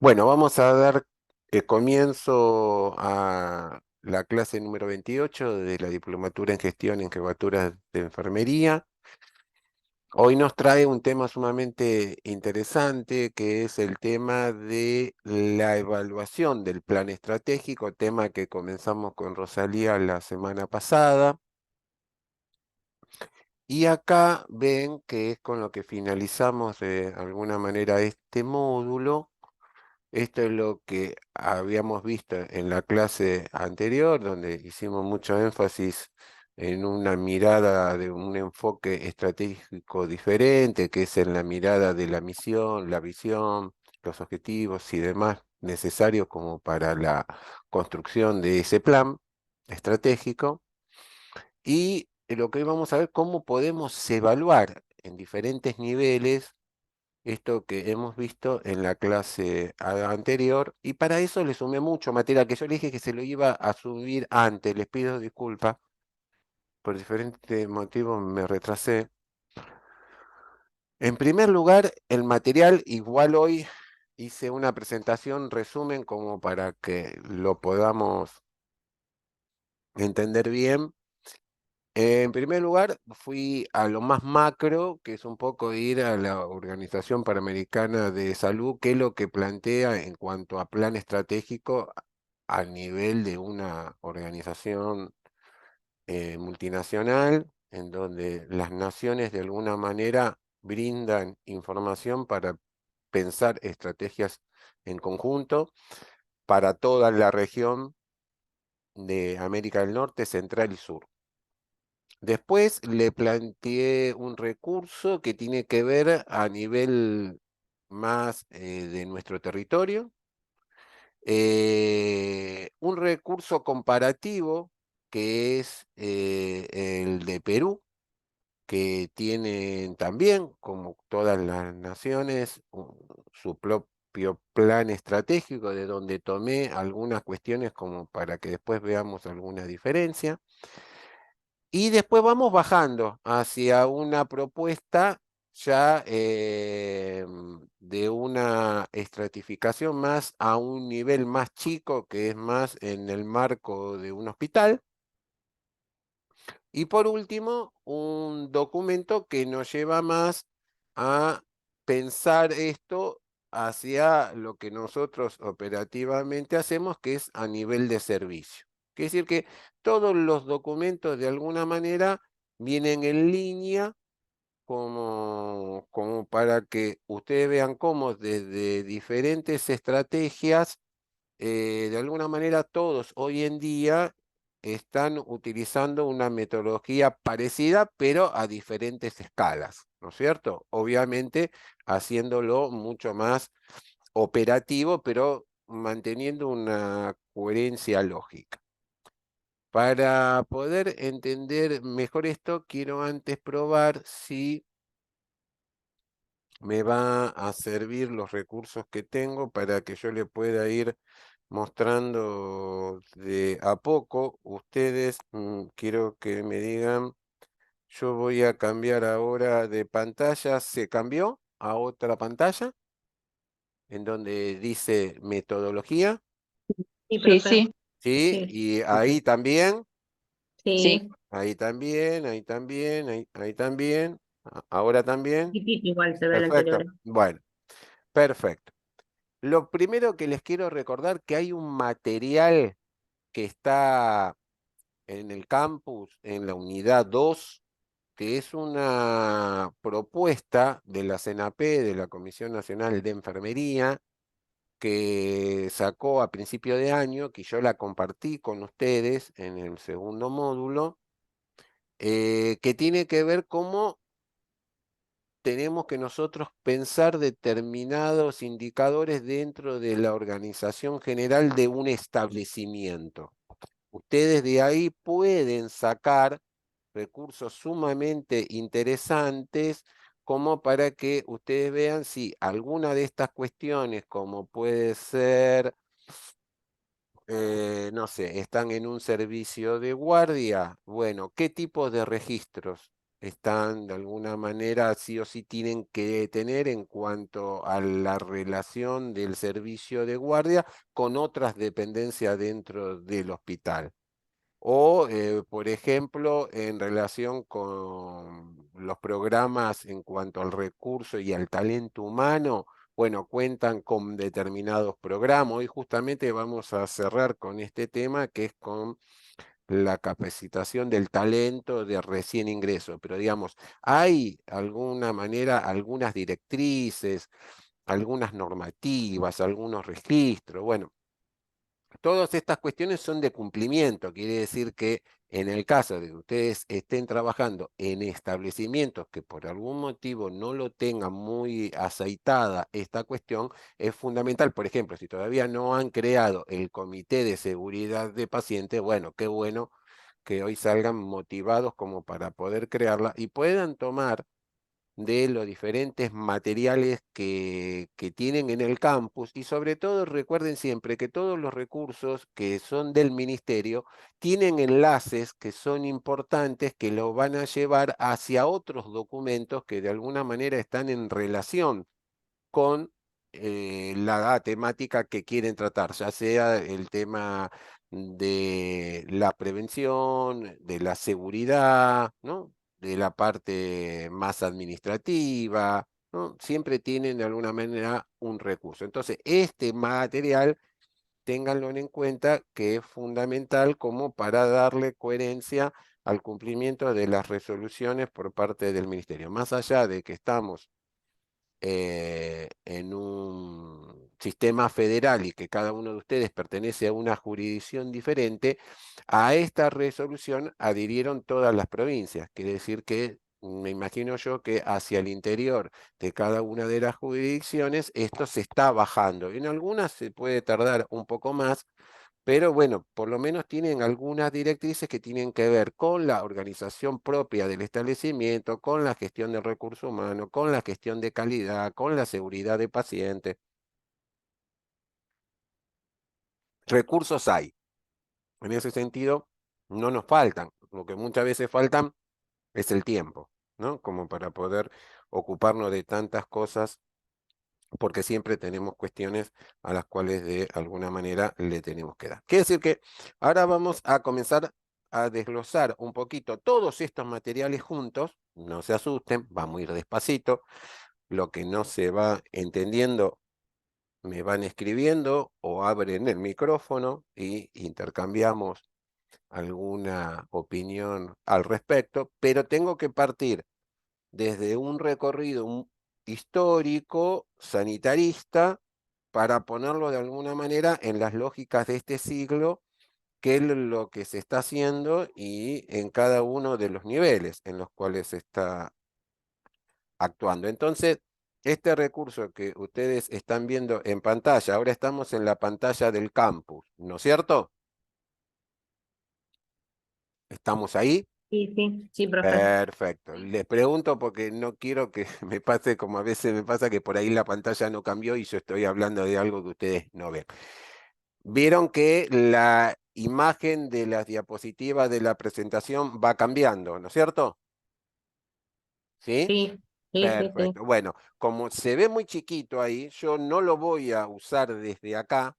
Bueno, vamos a dar comienzo a la clase número 28 de la Diplomatura en Gestión en Jefaturas de Enfermería. Hoy nos trae un tema sumamente interesante, que es el tema de la evaluación del plan estratégico, tema que comenzamos con Rosalía la semana pasada. Y acá ven que es con lo que finalizamos de alguna manera este módulo. Esto es lo que habíamos visto en la clase anterior, donde hicimos mucho énfasis en una mirada de un enfoque estratégico diferente, que es en la mirada de la misión, la visión, los objetivos y demás necesarios como para la construcción de ese plan estratégico. Y lo que hoy vamos a ver cómo podemos evaluar en diferentes niveles esto que hemos visto en la clase anterior, y para eso le sumé mucho material, que yo le dije que se lo iba a subir antes, les pido disculpas, por diferentes motivos me retrasé. En primer lugar, el material, igual hoy hice una presentación, resumen, como para que lo podamos entender bien. En primer lugar, fui a lo más macro, que es un poco ir a la Organización Panamericana de Salud, que es lo que plantea en cuanto a plan estratégico a nivel de una organización multinacional, en donde las naciones de alguna manera brindan información para pensar estrategias en conjunto para toda la región de América del Norte, Central y Sur. Después le planteé un recurso que tiene que ver a nivel más de nuestro territorio, un recurso comparativo que es el de Perú, que tienen también, como todas las naciones, su propio plan estratégico, de donde tomé algunas cuestiones como para que después veamos alguna diferencia. Y después vamos bajando hacia una propuesta ya de una estratificación más a un nivel más chico, que es más en el marco de un hospital. Y por último, un documento que nos lleva más a pensar esto hacia lo que nosotros operativamente hacemos, que es a nivel de servicio. Quiere decir que todos los documentos de alguna manera vienen en línea como para que ustedes vean cómo desde diferentes estrategias de alguna manera todos hoy en día están utilizando una metodología parecida, pero a diferentes escalas, ¿no es cierto? Obviamente haciéndolo mucho más operativo, pero manteniendo una coherencia lógica. Para poder entender mejor esto, quiero antes probar si me va a servir los recursos que tengo para que yo le pueda ir mostrando de a poco. Ustedes, quiero que me digan, yo voy a cambiar ahora de pantalla. ¿Se cambió a otra pantalla? En donde dice metodología. Sí, Sí, profe. sí, Sí, Sí, y ahí también, sí. sí. ahí también, ahí también, ahí también. Ahora también. Chiquitito igual se ve el anterior. Perfecto. Bueno, perfecto. Lo primero que les quiero recordar que hay un material que está en el campus, en la unidad 2, que es una propuesta de la CENAPE, de la Comisión Nacional de Enfermería, que sacó a principio de año, que yo la compartí con ustedes en el segundo módulo, que tiene que ver cómo tenemos que nosotros pensar determinados indicadores dentro de la organización general de un establecimiento. Ustedes de ahí pueden sacar recursos sumamente interesantes como para que ustedes vean si alguna de estas cuestiones, como puede ser, no sé, están en un servicio de guardia, bueno, ¿qué tipo de registros? están de alguna manera sí o sí tienen que tener en cuanto a la relación del servicio de guardia con otras dependencias dentro del hospital. O, por ejemplo, en relación con los programas en cuanto al recurso y al talento humano, bueno, cuentan con determinados programas. Hoy justamente vamos a cerrar con este tema que es con la capacitación del talento de recién ingreso. Pero digamos, hay alguna manera, algunas directrices, algunas normativas, algunos registros. Bueno, todas estas cuestiones son de cumplimiento, quiere decir que en el caso de que ustedes estén trabajando en establecimientos que por algún motivo no lo tengan muy aceitada esta cuestión, es fundamental. Por ejemplo, si todavía no han creado el comité de seguridad de pacientes, bueno, qué bueno que hoy salgan motivados como para poder crearla y puedan tomar de los diferentes materiales que tienen en el campus y sobre todo recuerden siempre que todos los recursos que son del ministerio tienen enlaces que son importantes que lo van a llevar hacia otros documentos que de alguna manera están en relación con la temática que quieren tratar, ya sea el tema de la prevención, de la seguridad, ¿no? De la parte más administrativa, ¿no? Siempre tienen de alguna manera un recurso. Entonces, este material, ténganlo en cuenta que es fundamental como para darle coherencia al cumplimiento de las resoluciones por parte del ministerio. Más allá de que estamos en un sistema federal y que cada uno de ustedes pertenece a una jurisdicción diferente, a esta resolución adhirieron todas las provincias. Quiere decir que me imagino yo que hacia el interior de cada una de las jurisdicciones esto se está bajando. En algunas se puede tardar un poco más, pero bueno, por lo menos tienen algunas directrices que tienen que ver con la organización propia del establecimiento, con la gestión del recurso humano, con la gestión de calidad, con la seguridad de pacientes. Recursos hay. En ese sentido, no nos faltan. Lo que muchas veces faltan es el tiempo, ¿no? Como para poder ocuparnos de tantas cosas porque siempre tenemos cuestiones a las cuales de alguna manera le tenemos que dar. Quiere decir que ahora vamos a comenzar a desglosar un poquito todos estos materiales juntos, no se asusten, vamos a ir despacito, lo que no se va entendiendo me van escribiendo o abren el micrófono y intercambiamos alguna opinión al respecto, pero tengo que partir desde un recorrido histórico, sanitarista, para ponerlo de alguna manera en las lógicas de este siglo, que es lo que se está haciendo y en cada uno de los niveles en los cuales se está actuando. Entonces, este recurso que ustedes están viendo en pantalla, ahora estamos en la pantalla del campus, ¿no es cierto? ¿Estamos ahí? Sí, sí, sí, profe. Perfecto. Les pregunto porque no quiero que me pase como a veces me pasa que por ahí la pantalla no cambió y yo estoy hablando de algo que ustedes no ven. Vieron que la imagen de las diapositivas de la presentación va cambiando, ¿no es cierto? ¿Sí? Sí, sí, sí, sí. Perfecto. Bueno, como se ve muy chiquito ahí, yo no lo voy a usar desde acá,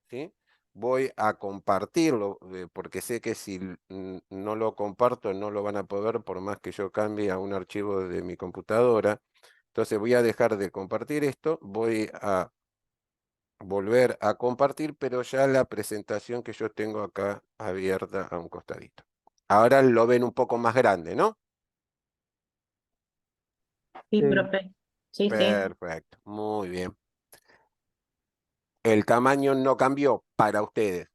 ¿sí? Voy a compartirlo, porque sé que si no lo comparto no lo van a poder por más que yo cambie a un archivo de mi computadora. Entonces voy a dejar de compartir esto, voy a volver a compartir, pero ya la presentación que yo tengo acá abierta a un costadito. Ahora lo ven un poco más grande, ¿no? Sí, Sí, profe. Sí, sí. Perfecto, muy bien. El tamaño no cambió para ustedes,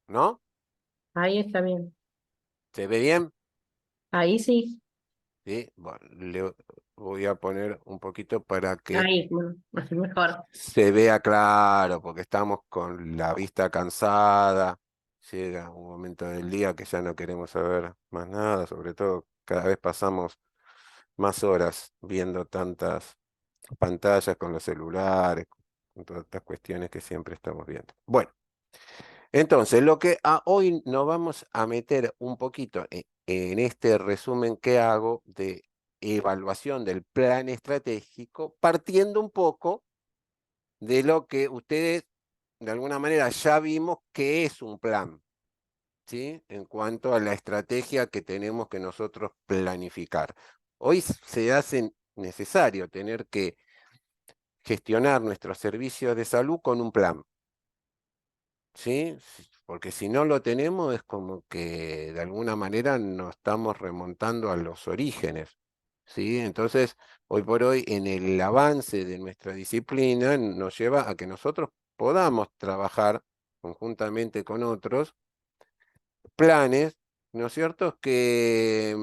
¿no? Ahí está bien. ¿Se ve bien? Ahí sí. Sí, bueno, le voy a poner un poquito para que Ahí, bueno, así mejor. se vea claro, porque estamos con la vista cansada. Llega un momento del día que ya no queremos saber más nada, sobre todo cada vez pasamos más horas viendo tantas pantallas con los celulares, con todas estas cuestiones que siempre estamos viendo. Bueno, entonces lo que hoy nos vamos a meter un poquito en este resumen que hago de evaluación del plan estratégico, partiendo un poco de lo que ustedes de alguna manera ya vimos que es un plan, ¿sí? En cuanto a la estrategia que tenemos que nosotros planificar. Hoy se hace necesario tener que gestionar nuestros servicios de salud con un plan, ¿sí? Porque si no lo tenemos es como que de alguna manera nos estamos remontando a los orígenes, ¿sí? Entonces, hoy por hoy, en el avance de nuestra disciplina, nos lleva a que nosotros podamos trabajar conjuntamente con otros planes, ¿no es cierto?, que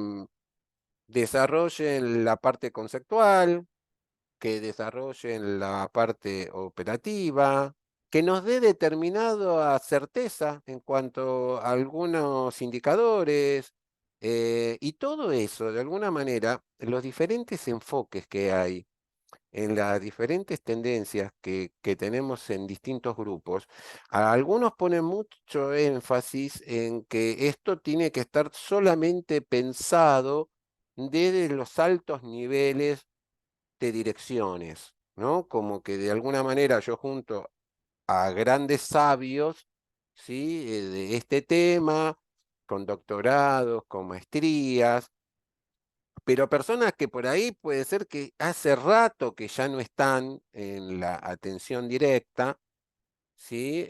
desarrollen la parte conceptual, que desarrollen la parte operativa, que nos dé determinada certeza en cuanto a algunos indicadores, y todo eso, de alguna manera, los diferentes enfoques que hay en las diferentes tendencias que tenemos en distintos grupos, algunos ponen mucho énfasis en que esto tiene que estar solamente pensado desde los altos niveles de direcciones, ¿no? Como que de alguna manera yo junto a grandes sabios, ¿sí? De este tema, con doctorados, con maestrías, pero personas que por ahí puede ser que hace rato que ya no están en la atención directa, ¿sí?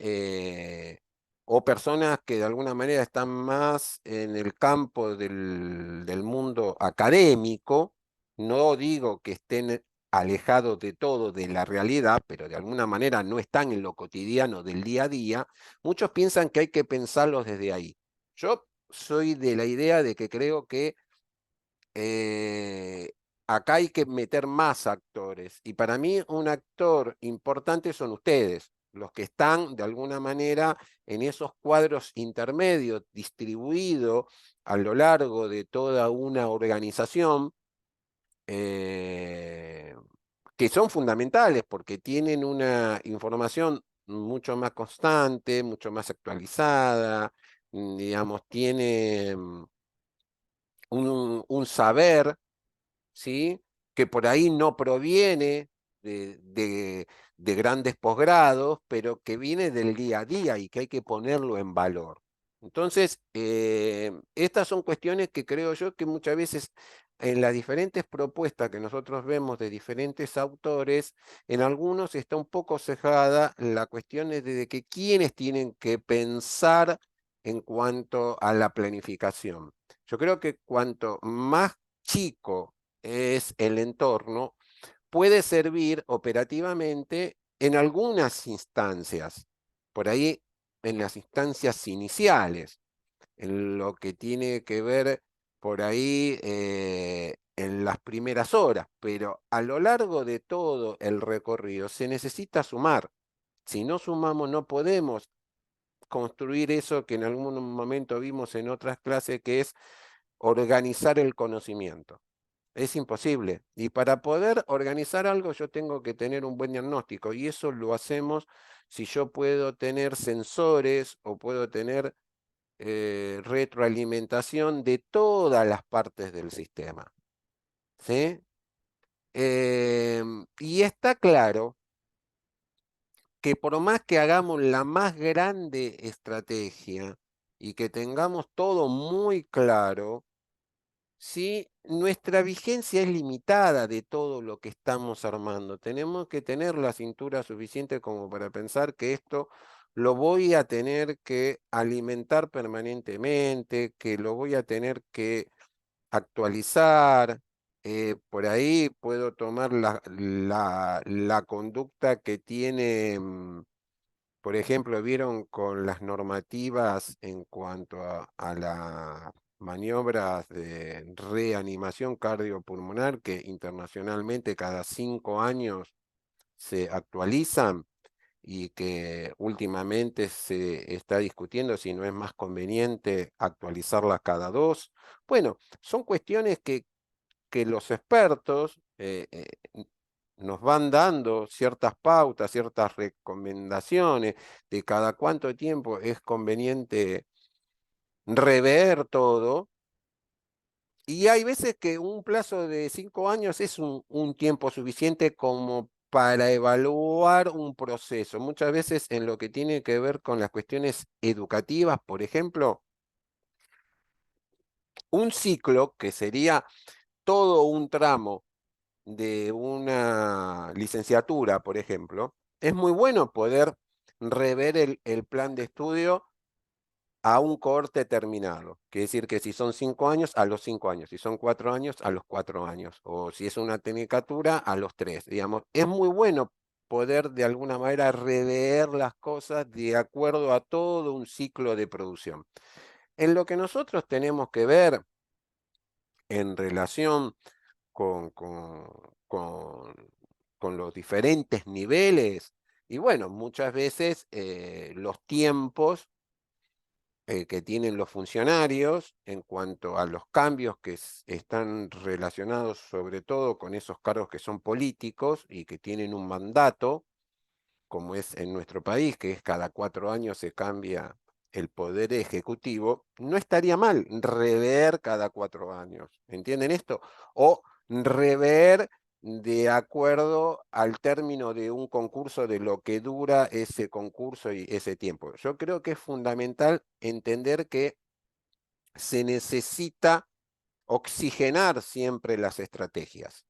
O personas que de alguna manera están más en el campo del mundo académico, no digo que estén alejados de todo, de la realidad, pero de alguna manera no están en lo cotidiano del día a día, muchos piensan que hay que pensarlos desde ahí. Yo soy de la idea de que creo que eh, acá hay que meter más actores. Y para mí un actor importante son ustedes, los que están de alguna manera en esos cuadros intermedios distribuidos a lo largo de toda una organización, eh, que son fundamentales porque tienen una información mucho más constante, mucho más actualizada, digamos, tiene un saber, ¿sí? Que por ahí no proviene de grandes posgrados, pero que viene del día a día y que hay que ponerlo en valor. Entonces, estas son cuestiones que creo yo que muchas veces en las diferentes propuestas que nosotros vemos de diferentes autores, en algunos está un poco cejada la cuestión de que quiénes tienen que pensar en cuanto a la planificación. Yo creo que cuanto más chico es el entorno, puede servir operativamente en algunas instancias, por ahí en las instancias iniciales, en lo que tiene que ver por ahí en las primeras horas, pero a lo largo de todo el recorrido se necesita sumar. Si no sumamos, no podemos construir eso que en algún momento vimos en otras clases, que es organizar el conocimiento. Es imposible. Y para poder organizar algo yo tengo que tener un buen diagnóstico y eso lo hacemos si yo puedo tener sensores o puedo tener retroalimentación de todas las partes del sistema. ¿Sí? Y está claro que por más que hagamos la más grande estrategia y que tengamos todo muy claro, sí, nuestra vigencia es limitada de todo lo que estamos armando. Tenemos que tener la cintura suficiente como para pensar que esto lo voy a tener que alimentar permanentemente, que lo voy a tener que actualizar. Por ahí puedo tomar la conducta que tiene, por ejemplo, vieron con las normativas en cuanto a las maniobras de reanimación cardiopulmonar que internacionalmente cada 5 años se actualizan y que últimamente se está discutiendo si no es más conveniente actualizarlas cada 2. Bueno, son cuestiones que los expertos nos van dando ciertas pautas, ciertas recomendaciones de cada cuánto tiempo es conveniente rever todo, Y hay veces que un plazo de 5 años es un tiempo suficiente como para evaluar un proceso. Muchas veces en lo que tiene que ver con las cuestiones educativas, por ejemplo, un ciclo que sería todo un tramo de una licenciatura, por ejemplo, es muy bueno poder rever el plan de estudio a un corte terminado. Quiere decir que si son 5 años, a los 5 años; si son 4 años, a los 4 años; o si es una tecnicatura, a los tres. Digamos, es muy bueno poder de alguna manera rever las cosas de acuerdo a todo un ciclo de producción. En lo que nosotros tenemos que ver en relación con, con, con, con los diferentes niveles, y bueno, muchas veces los tiempos que tienen los funcionarios en cuanto a los cambios que están relacionados sobre todo con esos cargos que son políticos y que tienen un mandato, como es en nuestro país, que es cada 4 años se cambia el poder ejecutivo. No estaría mal rever cada 4 años, ¿entienden esto? O rever de acuerdo al término de un concurso, de lo que dura ese concurso y ese tiempo. Yo creo que es fundamental entender que se necesita oxigenar siempre las estrategias,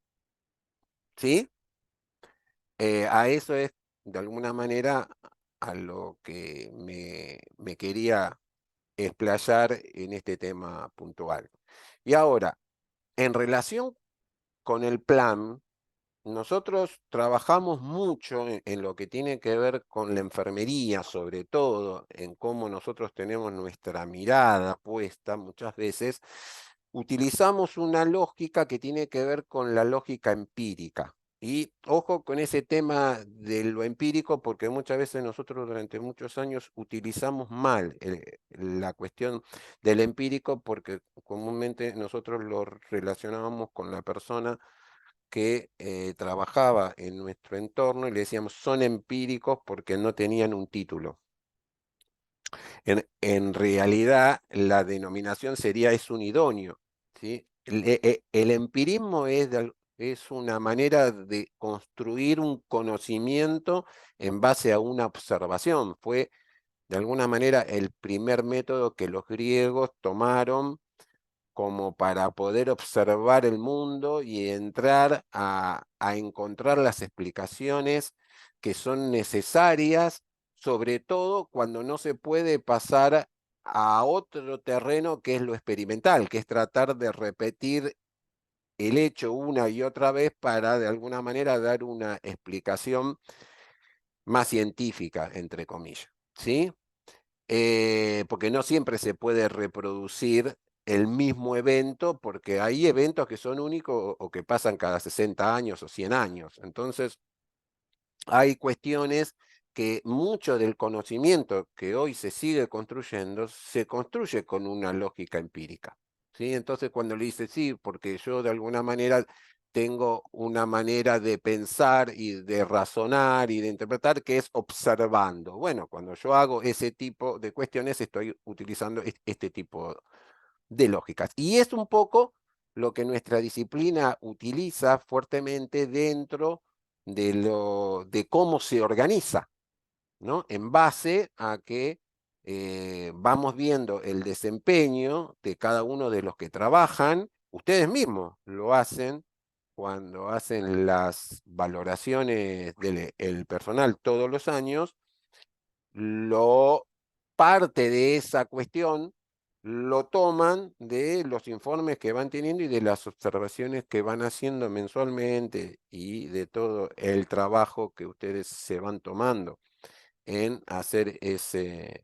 ¿sí? A eso es, de alguna manera, a lo que me quería explayar en este tema puntual. Y ahora, en relación con el plan, nosotros trabajamos mucho en lo que tiene que ver con la enfermería, sobre todo, en cómo nosotros tenemos nuestra mirada puesta muchas veces. Utilizamos una lógica que tiene que ver con la lógica empírica. Y ojo con ese tema de lo empírico, porque muchas veces nosotros durante muchos años utilizamos mal la cuestión del empírico, porque comúnmente nosotros lo relacionábamos con la persona que trabajaba en nuestro entorno y le decíamos son empíricos porque no tenían un título. En realidad, la denominación sería es un idóneo, ¿sí? El empirismo es una manera de construir un conocimiento en base a una observación. Fue de alguna manera el primer método que los griegos tomaron como para poder observar el mundo y entrar a encontrar las explicaciones que son necesarias, sobre todo cuando no se puede pasar a otro terreno que es lo experimental, que es tratar de repetir el hecho una y otra vez para de alguna manera dar una explicación más científica, entre comillas, ¿sí? Porque no siempre se puede reproducir el mismo evento, porque hay eventos que son únicos o que pasan cada 60 años o 100 años. Entonces, hay cuestiones que mucho del conocimiento que hoy se sigue construyendo se construye con una lógica empírica, ¿sí? Entonces, cuando le dice sí, porque yo de alguna manera tengo una manera de pensar y de razonar y de interpretar que es observando. Bueno, cuando yo hago ese tipo de cuestiones estoy utilizando este tipo de lógicas. Y es un poco lo que nuestra disciplina utiliza fuertemente dentro de cómo se organiza, ¿no? En base a que vamos viendo el desempeño de cada uno de los que trabajan. Ustedes mismos lo hacen cuando hacen las valoraciones del el personal todos los años. Lo parte de esa cuestión lo toman de los informes que van teniendo y de las observaciones que van haciendo mensualmente y de todo el trabajo que ustedes se van tomando en hacer ese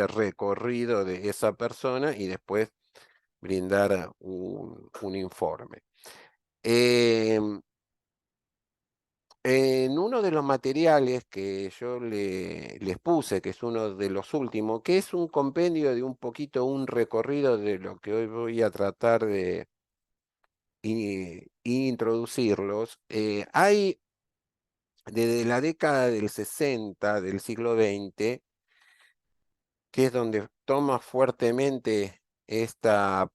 recorrido de esa persona y después brindar un informe. Em, En uno de los materiales que yo les puse, que es uno de los últimos, que es un compendio de un poquito, un recorrido de lo que hoy voy a tratar de introducirlos, hay desde la década del 60 del siglo XX, que es donde toma fuertemente esta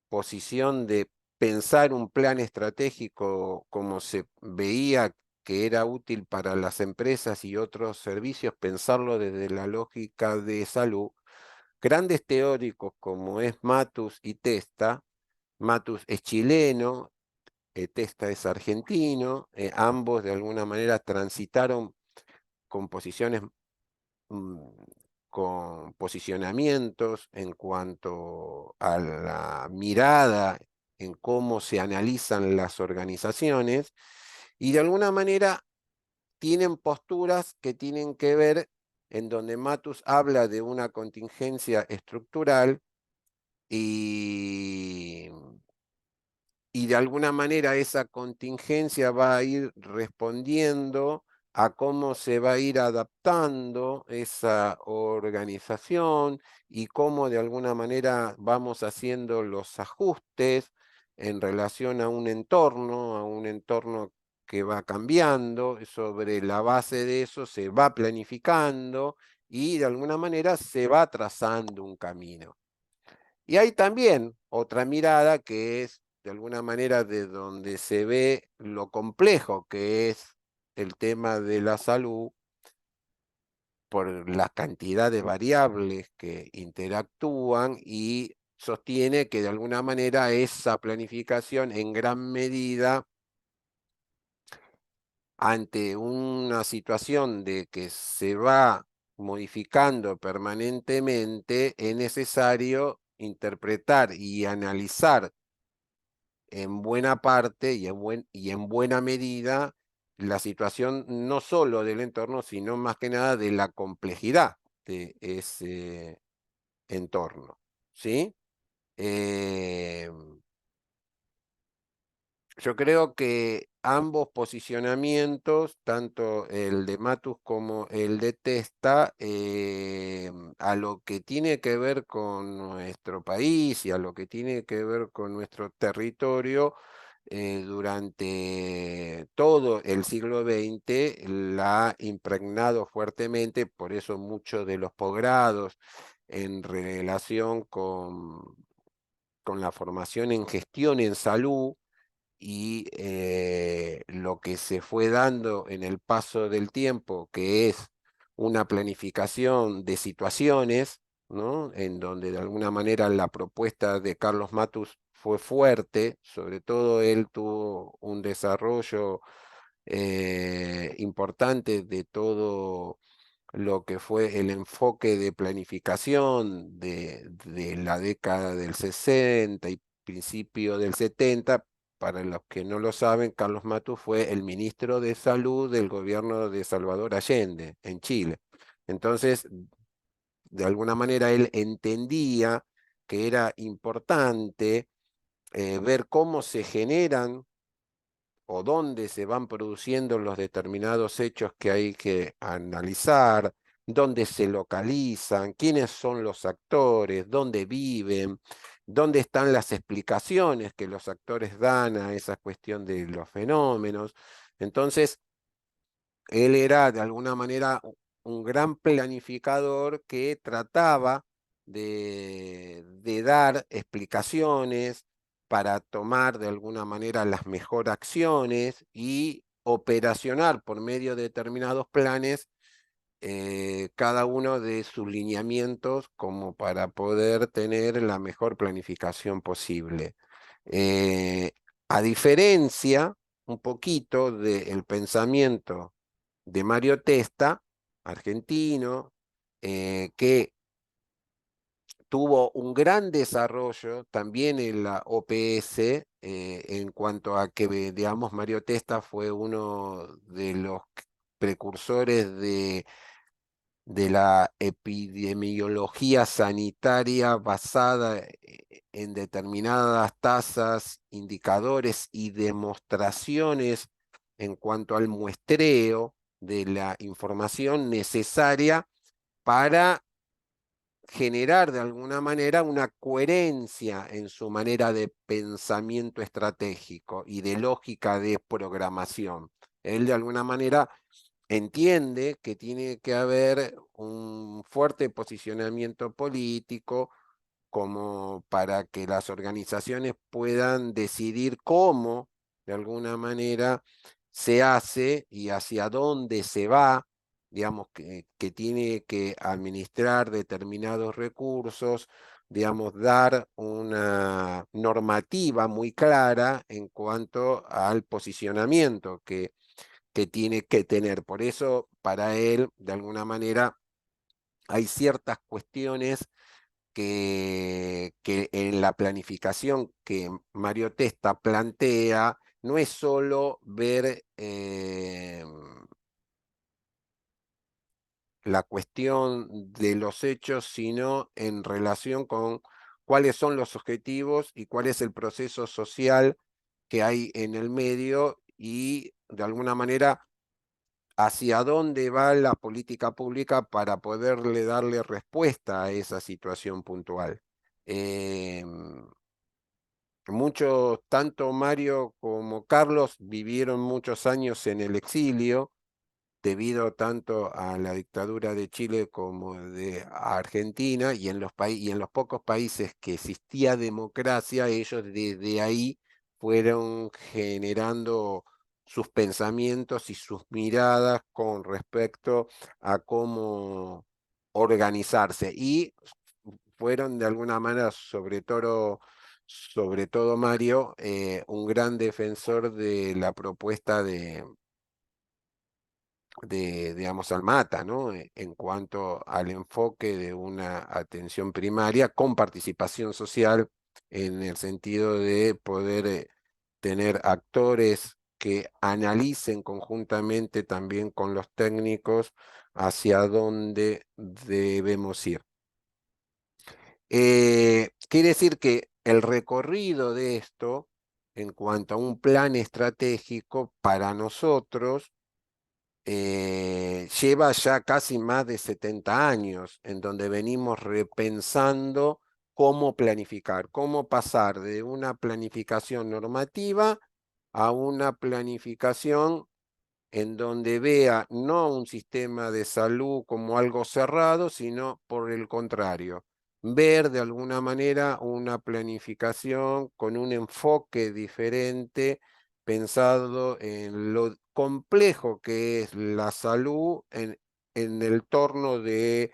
posición de pensar un plan estratégico como se veía que era útil para las empresas y otros servicios, pensarlo desde la lógica de salud, grandes teóricos como es Matus y Testa. Matus es chileno, Testa es argentino, ambos de alguna manera transitaron con posiciones, mm, con posicionamientos en cuanto a la mirada en cómo se analizan las organizaciones y de alguna manera tienen posturas que tienen que ver en donde Matus habla de una contingencia estructural y y de alguna manera esa contingencia va a ir respondiendo a cómo se va a ir adaptando esa organización y cómo de alguna manera vamos haciendo los ajustes en relación a un entorno que va cambiando. Sobre la base de eso se va planificando y de alguna manera se va trazando un camino. Y hay también otra mirada que es de alguna manera de donde se ve lo complejo que es el tema de la salud por la cantidad de variables que interactúan y sostiene que de alguna manera esa planificación en gran medida ante una situación de que se va modificando permanentemente, es necesario interpretar y analizar en buena parte y en buena medida la situación no solo del entorno, sino más que nada de la complejidad de ese entorno, ¿sí? Eh, yo creo que ambos posicionamientos, tanto el de Matus como el de Testa, a lo que tiene que ver con nuestro país y a lo que tiene que ver con nuestro territorio, durante todo el siglo XX la ha impregnado fuertemente, por eso muchos de los posgrados en relación con la formación en gestión en salud y lo que se fue dando en el paso del tiempo, que es una planificación de situaciones, ¿no? En donde de alguna manera la propuesta de Carlos Matus fue fuerte, sobre todo él tuvo un desarrollo importante de todo lo que fue el enfoque de planificación de la década del 60 y principio del 70. Para los que no lo saben, Carlos Matus fue el ministro de Salud del gobierno de Salvador Allende en Chile. Entonces, de alguna manera, él entendía que era importante ver cómo se generan o dónde se van produciendo los determinados hechos que hay que analizar, dónde se localizan, quiénes son los actores, dónde viven, dónde están las explicaciones que los actores dan a esa cuestión de los fenómenos. Entonces, él era de alguna manera un gran planificador que trataba de dar explicaciones para tomar de alguna manera las mejores acciones y operacionar por medio de determinados planes cada uno de sus lineamientos como para poder tener la mejor planificación posible. Eh, a diferencia un poquito del pensamiento de Mario Testa, argentino, que tuvo un gran desarrollo también en la OPS, en cuanto a que, digamos, Mario Testa fue uno de los precursores de la epidemiología sanitaria basada en determinadas tasas, indicadores y demostraciones en cuanto al muestreo de la información necesaria para generar de alguna manera una coherencia en su manera de pensamiento estratégico y de lógica de programación. Él de alguna manera entiende que tiene que haber un fuerte posicionamiento político, como para que las organizaciones puedan decidir cómo, de alguna manera, se hace y hacia dónde se va, digamos, que tiene que administrar determinados recursos, digamos, dar una normativa muy clara en cuanto al posicionamiento que tiene que tener. Por eso, para él, de alguna manera, hay ciertas cuestiones que en la planificación que Mario Testa plantea no es solo ver la cuestión de los hechos, sino en relación con cuáles son los objetivos y cuál es el proceso social que hay en el medio y de alguna manera hacia dónde va la política pública para poderle darle respuesta a esa situación puntual. Muchos, tanto Mario como Carlos, vivieron muchos años en el exilio, debido tanto a la dictadura de Chile como de Argentina, y en y en los pocos países que existía democracia, ellos desde ahí fueron generando sus pensamientos y sus miradas con respecto a cómo organizarse. Y fueron de alguna manera, sobre todo Mario, un gran defensor de la propuesta digamos, Almata, ¿no? En cuanto al enfoque de una atención primaria con participación social, en el sentido de poder tener actores que analicen conjuntamente también con los técnicos hacia dónde debemos ir. Quiere decir que el recorrido de esto, en cuanto a un plan estratégico para nosotros, lleva ya casi más de 70 años, en donde venimos repensando cómo planificar, cómo pasar de una planificación normativa a una planificación en donde vea no un sistema de salud como algo cerrado, sino por el contrario, ver de alguna manera una planificación con un enfoque diferente, pensado en lo complejo que es la salud en el torno de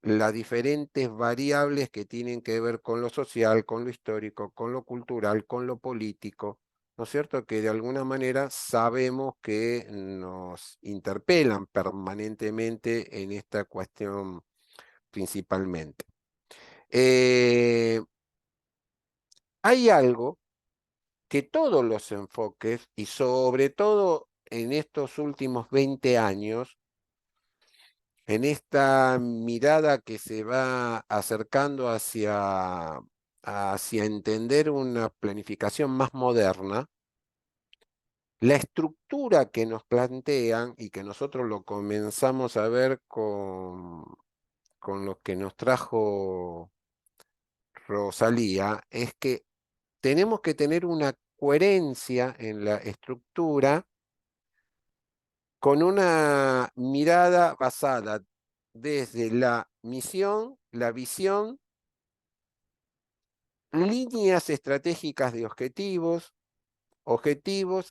las diferentes variables que tienen que ver con lo social, con lo histórico, con lo cultural, con lo político, ¿no es cierto? Que de alguna manera sabemos que nos interpelan permanentemente en esta cuestión principalmente. Eh, Hay algo que todos los enfoques, y sobre todo en estos últimos 20 años, en esta mirada que se va acercando hacia entender una planificación más moderna, la estructura que nos plantean y que nosotros lo comenzamos a ver con lo que nos trajo Rosalía, es que tenemos que tener una coherencia en la estructura con una mirada basada desde la misión, la visión, líneas estratégicas de objetivos,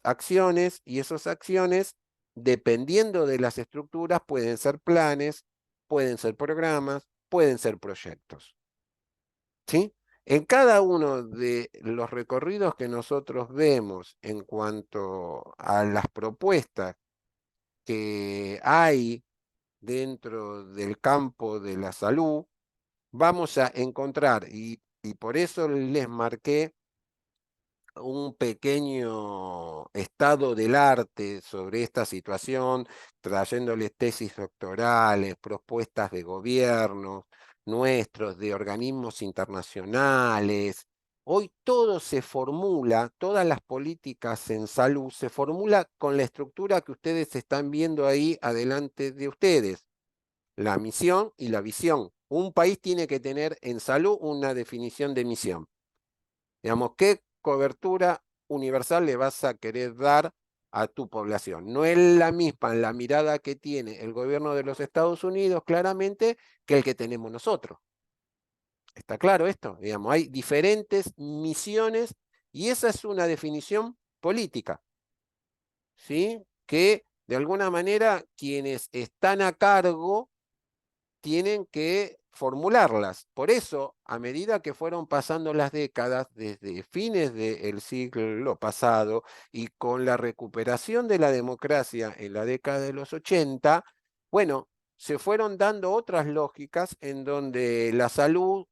acciones, y esas acciones, dependiendo de las estructuras, pueden ser planes, pueden ser programas, pueden ser proyectos. ¿Sí? En cada uno de los recorridos que nosotros vemos en cuanto a las propuestas que hay dentro del campo de la salud, vamos a encontrar, y por eso les marqué un pequeño estado del arte sobre esta situación, trayéndoles tesis doctorales, propuestas de gobierno nuestros, de organismos internacionales. Hoy todo se formula, todas las políticas en salud se formula con la estructura que ustedes están viendo ahí adelante de ustedes, la misión y la visión. Un país tiene que tener en salud una definición de misión. Digamos, ¿qué cobertura universal le vas a querer dar a tu población? No es la misma la mirada que tiene el gobierno de los Estados Unidos, claramente, que el que tenemos nosotros. ¿Está claro esto? Digamos, hay diferentes misiones y esa es una definición política, ¿sí? Que de alguna manera quienes están a cargo tienen que formularlas. Por eso, a medida que fueron pasando las décadas, desde fines del siglo pasado y con la recuperación de la democracia en la década de los 80, bueno, se fueron dando otras lógicas en donde la salud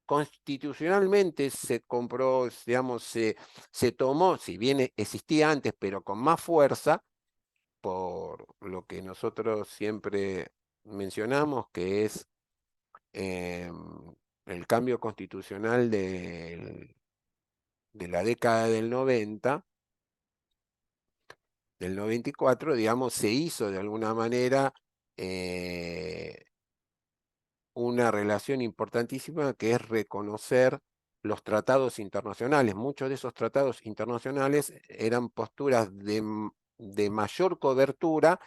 constitucionalmente se compró, digamos, se tomó, si bien existía antes, pero con más fuerza, por lo que nosotros siempre mencionamos, que es el cambio constitucional de la década del 90, del 94, digamos, se hizo de alguna manera una relación importantísima que es reconocer los tratados internacionales. Muchos de esos tratados internacionales eran posturas de mayor cobertura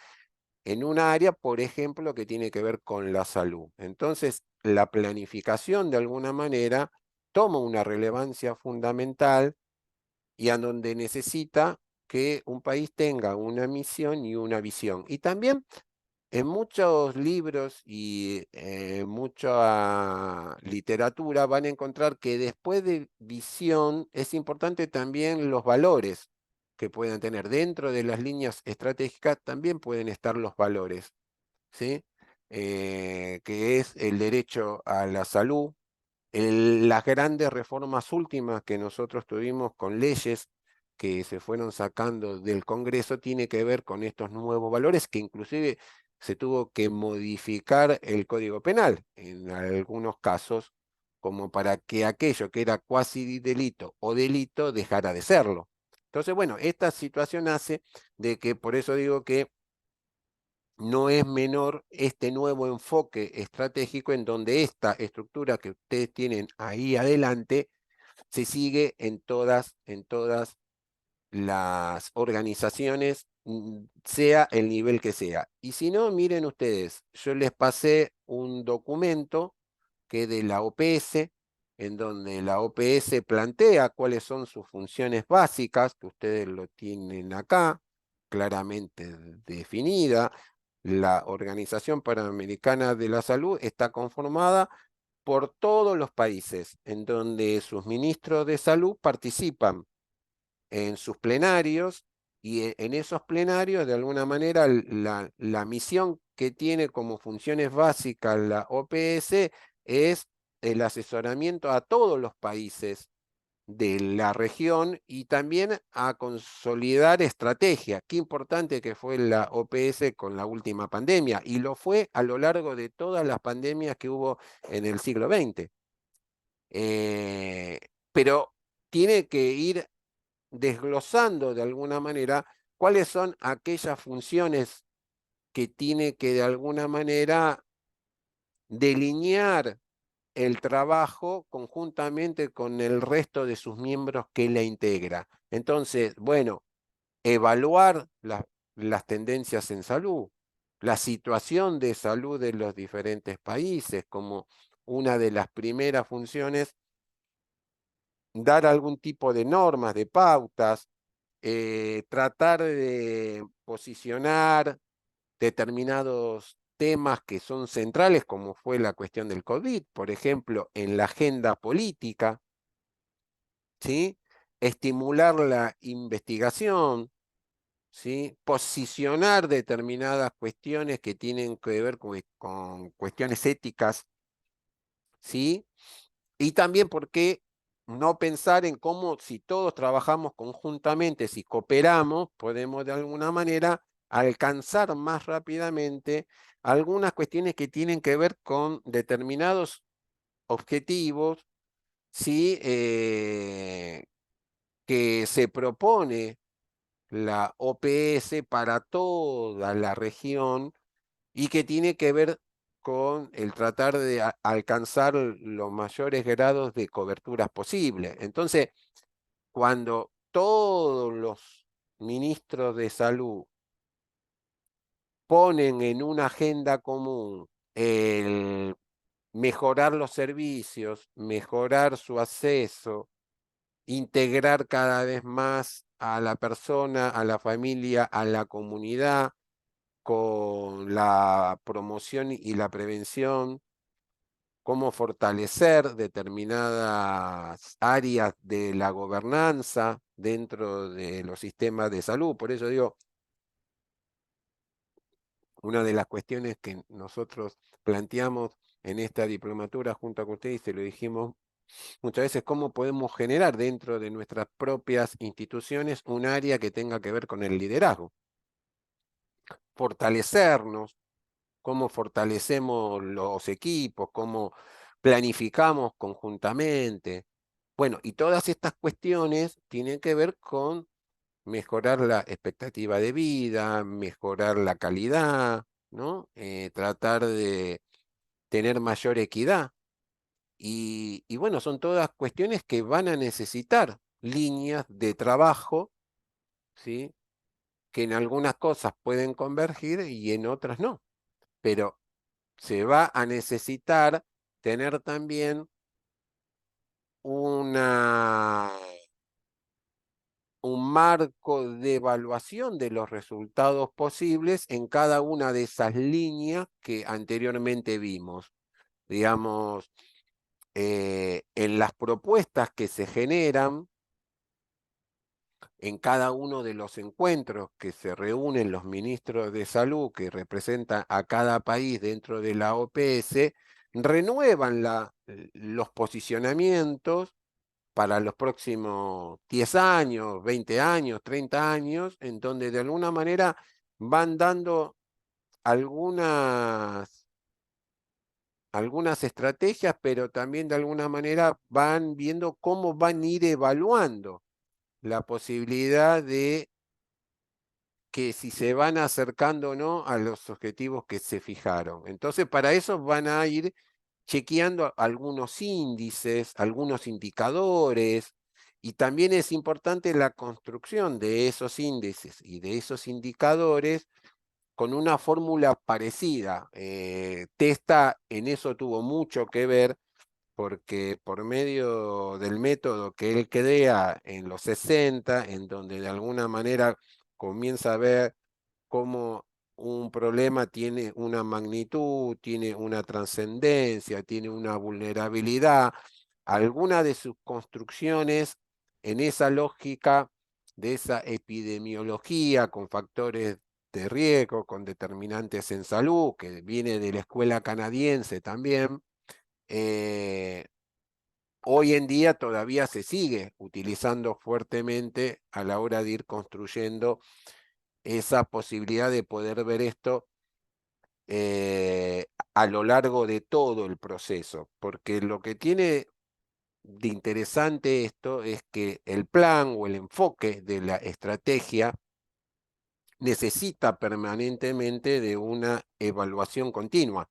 en un área, por ejemplo, que tiene que ver con la salud. Entonces, la planificación de alguna manera toma una relevancia fundamental y a donde necesita que un país tenga una misión y una visión. Y también en muchos libros y mucha literatura van a encontrar que después de visión es importante también los valores que puedan tener. Dentro de las líneas estratégicas también pueden estar los valores, ¿sí? Que es el derecho a la salud, las grandes reformas últimas que nosotros tuvimos con leyes que se fueron sacando del Congreso tiene que ver con estos nuevos valores que inclusive se tuvo que modificar el Código Penal en algunos casos como para que aquello que era cuasi delito o delito dejara de serlo. Entonces, bueno, esta situación hace de que, por eso digo que no es menor este nuevo enfoque estratégico en donde esta estructura que ustedes tienen ahí adelante se sigue en todas las organizaciones, sea el nivel que sea. Y si no, miren ustedes, yo les pasé un documento que de la OPS, en donde la OPS plantea cuáles son sus funciones básicas, que ustedes lo tienen acá, claramente definida. La Organización Panamericana de la Salud está conformada por todos los países, en donde sus ministros de salud participan en sus plenarios y en esos plenarios, de alguna manera, la misión que tiene como funciones básicas la OPS es el asesoramiento a todos los países de la región y también a consolidar estrategias. Qué importante que fue la OPS con la última pandemia y lo fue a lo largo de todas las pandemias que hubo en el siglo XX. Eh, pero tiene que ir desglosando de alguna manera cuáles son aquellas funciones que tiene que de alguna manera delinear el trabajo conjuntamente con el resto de sus miembros que la integra. Entonces, bueno, evaluar las tendencias en salud, la situación de salud de los diferentes países como una de las primeras funciones, dar algún tipo de normas, de pautas, tratar de posicionar determinados temas que son centrales, como fue la cuestión del COVID, por ejemplo, en la agenda política, ¿sí? Estimular la investigación, ¿sí? Posicionar determinadas cuestiones que tienen que ver con cuestiones éticas, ¿sí? Y también por qué no pensar en cómo si todos trabajamos conjuntamente, si cooperamos, podemos de alguna manera alcanzar más rápidamente algunas cuestiones que tienen que ver con determinados objetivos, ¿sí? Que se propone la OPS para toda la región y que tiene que ver con el tratar de alcanzar los mayores grados de coberturas posibles. Entonces, cuando todos los ministros de salud ponen en una agenda común el mejorar los servicios, mejorar su acceso, integrar cada vez más a la persona, a la familia, a la comunidad, con la promoción y la prevención, cómo fortalecer determinadas áreas de la gobernanza dentro de los sistemas de salud. Por eso digo, una de las cuestiones que nosotros planteamos en esta diplomatura junto con ustedes, y se lo dijimos muchas veces, cómo podemos generar dentro de nuestras propias instituciones un área que tenga que ver con el liderazgo, fortalecernos, cómo fortalecemos los equipos, cómo planificamos conjuntamente. Bueno, y todas estas cuestiones tienen que ver con mejorar la expectativa de vida, mejorar la calidad, ¿no? Tratar de tener mayor equidad. Y bueno, son todas cuestiones que van a necesitar líneas de trabajo, ¿sí? Que en algunas cosas pueden convergir y en otras no. Pero se va a necesitar tener también una, un marco de evaluación de los resultados posibles en cada una de esas líneas que anteriormente vimos. Digamos, en las propuestas que se generan en cada uno de los encuentros que se reúnen los ministros de salud que representan a cada país dentro de la OPS, renuevan los posicionamientos para los próximos 10 años, 20 años, 30 años, en donde de alguna manera van dando algunas, algunas estrategias, pero también de alguna manera van viendo cómo van a ir evaluando la posibilidad de que si se van acercando o no a los objetivos que se fijaron. Entonces, para eso van a ir chequeando algunos índices, algunos indicadores, y también es importante la construcción de esos índices y de esos indicadores con una fórmula parecida. Testa en eso tuvo mucho que ver porque por medio del método que él crea en los 60, en donde de alguna manera comienza a ver cómo un problema tiene una magnitud, tiene una trascendencia, tiene una vulnerabilidad, alguna de sus construcciones en esa lógica de esa epidemiología con factores de riesgo, con determinantes en salud, que viene de la escuela canadiense también, eh, hoy en día todavía se sigue utilizando fuertemente a la hora de ir construyendo esa posibilidad de poder ver esto a lo largo de todo el proceso, porque lo que tiene de interesante esto es que el plan o el enfoque de la estrategia necesita permanentemente de una evaluación continua.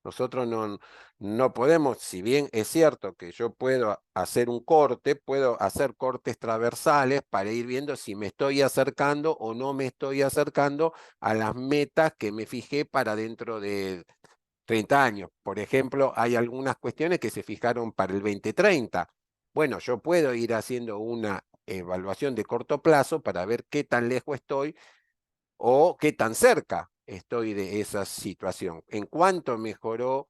Nosotros no podemos, si bien es cierto que yo puedo hacer un corte, puedo hacer cortes transversales para ir viendo si me estoy acercando o no me estoy acercando a las metas que me fijé para dentro de 30 años. Por ejemplo, hay algunas cuestiones que se fijaron para el 2030. Bueno, yo puedo ir haciendo una evaluación de corto plazo para ver qué tan lejos estoy o qué tan cerca estoy de esa situación. En cuánto mejoró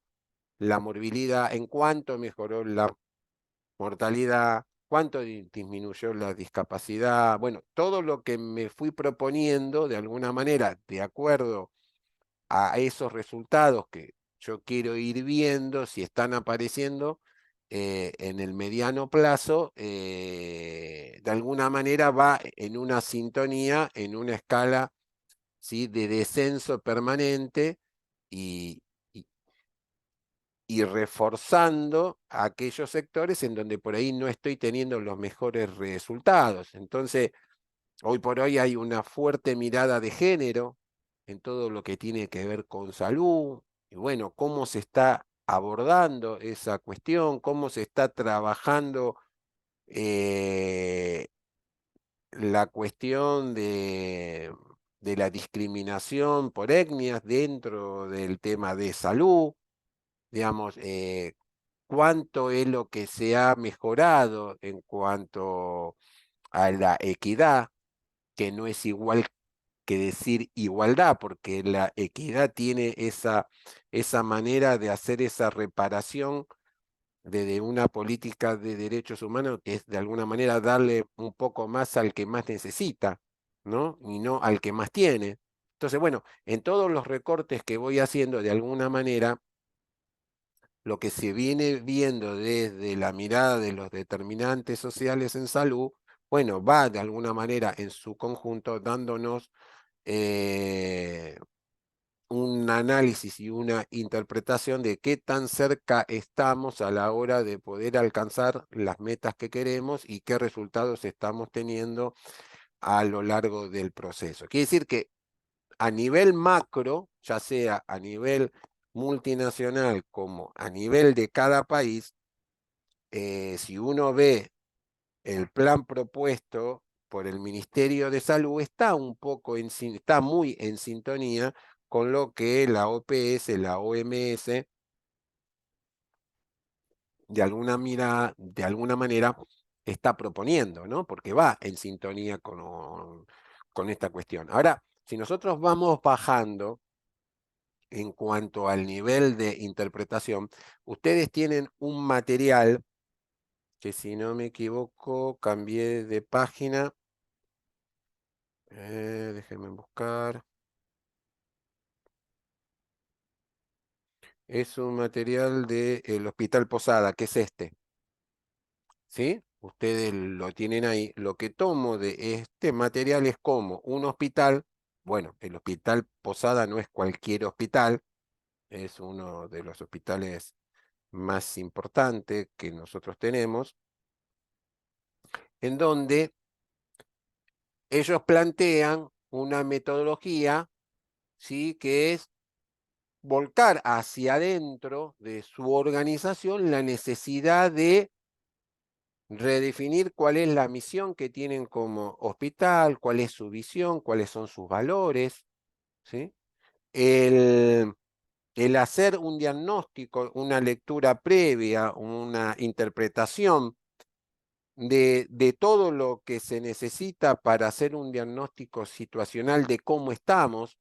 la morbilidad, en cuánto mejoró la mortalidad, cuánto disminuyó la discapacidad, bueno, todo lo que me fui proponiendo de alguna manera, de acuerdo a esos resultados que yo quiero ir viendo, si están apareciendo en el mediano plazo, de alguna manera va en una sintonía, en una escala, ¿sí?, de descenso permanente y, y, y reforzando a aquellos sectores en donde por ahí no estoy teniendo los mejores resultados. Entonces, hoy por hoy hay una fuerte mirada de género en todo lo que tiene que ver con salud, y bueno, cómo se está abordando esa cuestión, cómo se está trabajando eh, la cuestión de la discriminación por etnias dentro del tema de salud. digamos, cuánto es lo que se ha mejorado en cuanto a la equidad, que no es igual que decir igualdad, porque la equidad tiene esa manera de hacer esa reparación de una política de derechos humanos, que es de alguna manera darle un poco más al que más necesita, ¿no? Y no al que más tiene. Entonces, bueno, en todos los recortes que voy haciendo, de alguna manera, lo que se viene viendo desde la mirada de los determinantes sociales en salud, bueno, va de alguna manera en su conjunto dándonos un análisis y una interpretación de qué tan cerca estamos a la hora de poder alcanzar las metas que queremos y qué resultados estamos teniendo a lo largo del proceso. Quiere decir que a nivel macro, ya sea a nivel multinacional como a nivel de cada país, si uno ve el plan propuesto por el Ministerio de Salud, está un poco está muy en sintonía con lo que la OPS, la OMS, de alguna manera está proponiendo, ¿no? Porque va en sintonía con esta cuestión. Ahora, si nosotros vamos bajando en cuanto al nivel de interpretación, ustedes tienen un material que, si no me equivoco, cambié de página. Déjenme buscar. Es un material del Hospital Posada, que es este, ¿sí? Ustedes lo tienen ahí. Lo que tomo de este material es como un hospital, bueno, el Hospital Posada no es cualquier hospital, es uno de los hospitales más importantes que nosotros tenemos, en donde ellos plantean una metodología, ¿sí? Que es volcar hacia adentro de su organización la necesidad de redefinir cuál es la misión que tienen como hospital, cuál es su visión, cuáles son sus valores, ¿sí? El, el hacer un diagnóstico, una lectura previa, una interpretación de todo lo que se necesita para hacer un diagnóstico situacional de cómo estamos.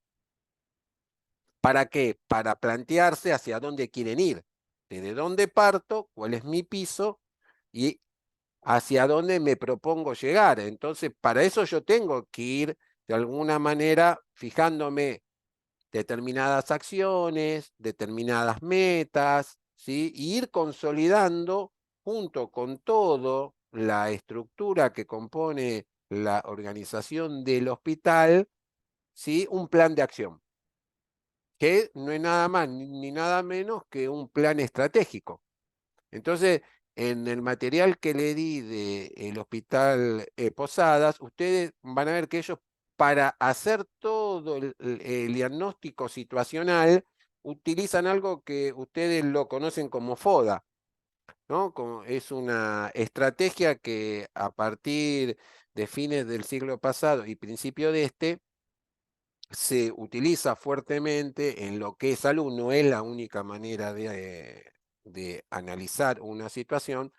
¿Para qué? Para plantearse hacia dónde quieren ir, desde dónde parto, cuál es mi piso y hacia dónde me propongo llegar. Entonces, para eso yo tengo que ir de alguna manera fijándome determinadas acciones, determinadas metas, ¿sí? Y ir consolidando junto con todo la estructura que compone la organización del hospital, ¿sí? Un plan de acción, que no es nada más ni nada menos que un plan estratégico. Entonces, en el material que le di del Hospital Posadas, ustedes van a ver que ellos, para hacer todo el diagnóstico situacional, utilizan algo que ustedes lo conocen como FODA, ¿no? Es una estrategia que a partir de fines del siglo pasado y principio de este, se utiliza fuertemente en lo que es salud. No es la única manera de analizar una situación,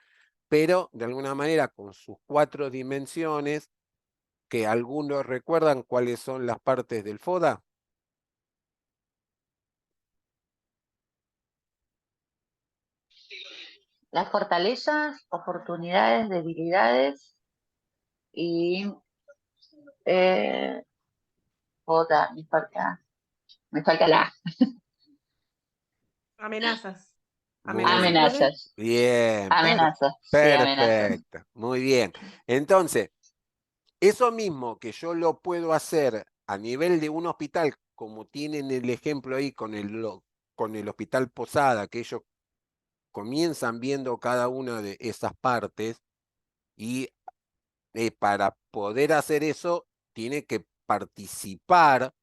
pero de alguna manera con sus cuatro dimensiones, que algunos recuerdan cuáles son las partes del FODA. Las fortalezas, oportunidades, debilidades y eh, otra, me falta la A. Amenazas. Muy Amenazas, ¿puede ser? Amenazas. bien, Amenazas, sí, amenazas. perfecto, muy bien. Entonces, eso mismo que yo lo puedo hacer a nivel de un hospital, como tienen el ejemplo ahí con el Hospital Posada, que ellos comienzan viendo cada una de esas partes y para poder hacer eso tiene que participar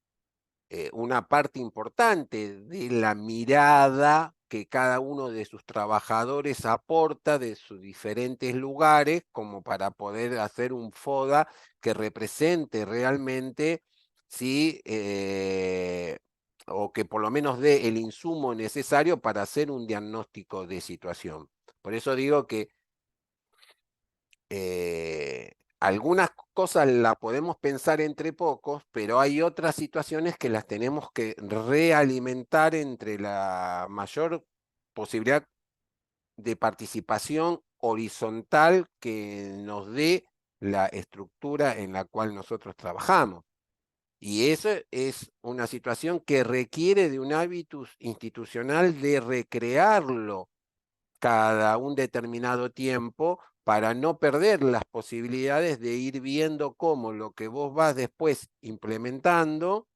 una parte importante de la mirada que cada uno de sus trabajadores aporta de sus diferentes lugares, como para poder hacer un FODA que represente realmente, ¿sí? o que por lo menos dé el insumo necesario para hacer un diagnóstico de situación. Por eso digo que algunas cosas las podemos pensar entre pocos, pero hay otras situaciones que las tenemos que realimentar entre la mayor posibilidad de participación horizontal que nos dé la estructura en la cual nosotros trabajamos. Y eso es una situación que requiere de un hábitus institucional de recrearlo cada un determinado tiempo para no perder las posibilidades de ir viendo cómo lo que vos vas después implementando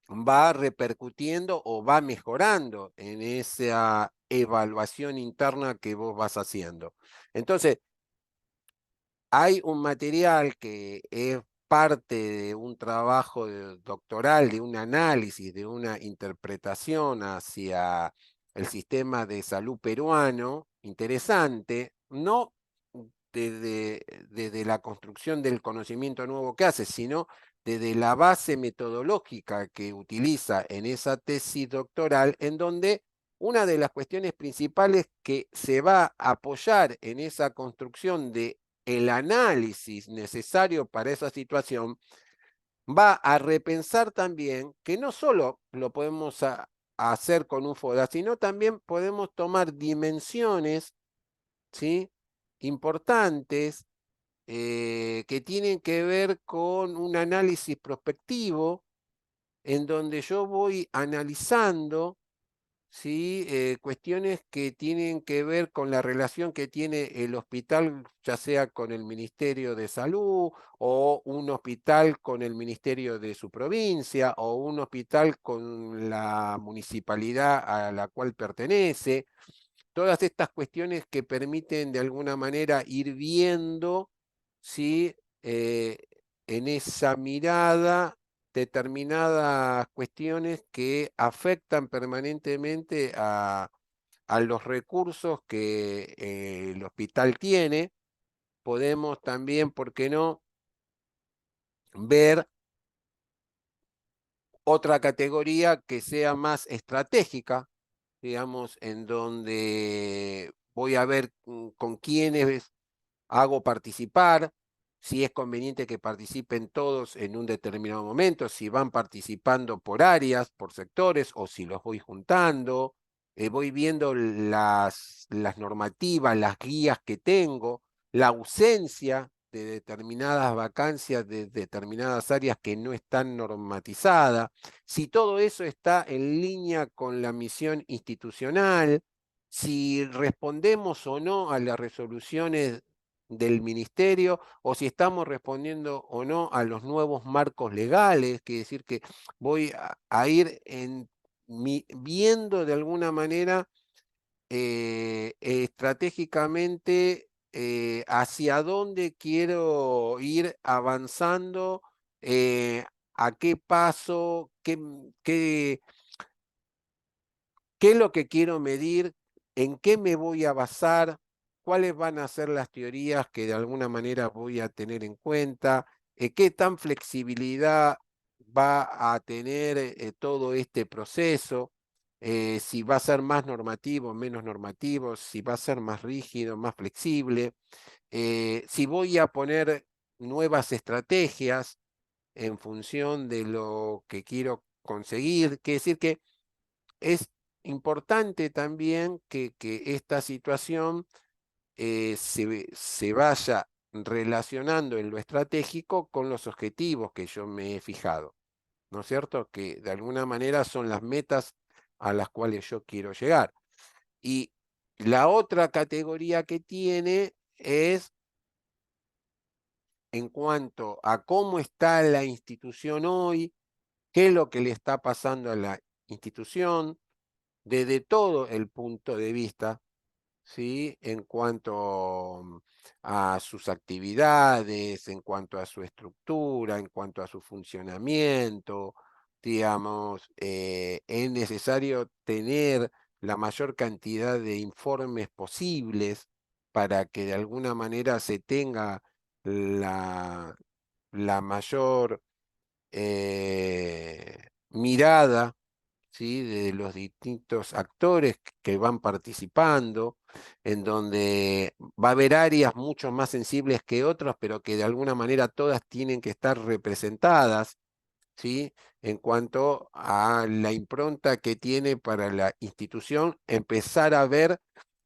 va repercutiendo o va mejorando en esa evaluación interna que vos vas haciendo. Entonces, hay un material que es parte de un trabajo doctoral, de un análisis, de una interpretación hacia el sistema de salud peruano, interesante, no desde la construcción del conocimiento nuevo que hace, sino desde la base metodológica que utiliza en esa tesis doctoral, en donde una de las cuestiones principales que se va a apoyar en esa construcción de el análisis necesario para esa situación va a repensar también que no solo lo podemos hacer con un FODA, sino también podemos tomar dimensiones, ¿sí?, importantes que tienen que ver con un análisis prospectivo en donde yo voy analizando, ¿sí?, cuestiones que tienen que ver con la relación que tiene el hospital, ya sea con el Ministerio de Salud, o un hospital con el Ministerio de su provincia, o un hospital con la municipalidad a la cual pertenece. Todas estas cuestiones que permiten de alguna manera ir viendo, ¿sí?, eh, en esa mirada determinadas cuestiones que afectan permanentemente a los recursos que el hospital tiene. Podemos también, ¿por qué no?, ver otra categoría que sea más estratégica, digamos, en donde voy a ver con quiénes hago participar, si es conveniente que participen todos en un determinado momento, si van participando por áreas, por sectores, o si los voy juntando, voy viendo las normativas, las guías que tengo, la ausencia de determinadas vacancias de determinadas áreas que no están normatizadas, si todo eso está en línea con la misión institucional, si respondemos o no a las resoluciones del ministerio, o si estamos respondiendo o no a los nuevos marcos legales, que decir que voy a ir viendo de alguna manera estratégicamente hacia dónde quiero ir avanzando, a qué paso, qué es lo que quiero medir, en qué me voy a basar, cuáles van a ser las teorías que de alguna manera voy a tener en cuenta, qué tan flexibilidad va a tener todo este proceso, si va a ser más normativo, menos normativo, si va a ser más rígido, más flexible, si voy a poner nuevas estrategias en función de lo que quiero conseguir. Quiere decir que es importante también que esta situación se vaya relacionando en lo estratégico con los objetivos que yo me he fijado, ¿no es cierto? Que de alguna manera son las metas a las cuales yo quiero llegar. Y la otra categoría que tiene es en cuanto a cómo está la institución hoy, qué es lo que le está pasando a la institución, desde todo el punto de vista, ¿sí?, en cuanto a sus actividades, en cuanto a su estructura, en cuanto a su funcionamiento, digamos, es necesario tener la mayor cantidad de informes posibles para que de alguna manera se tenga la mayor mirada ¿sí? De los distintos actores que van participando, en donde va a haber áreas mucho más sensibles que otras, pero que de alguna manera todas tienen que estar representadas, ¿sí? En cuanto a la impronta que tiene para la institución, empezar a ver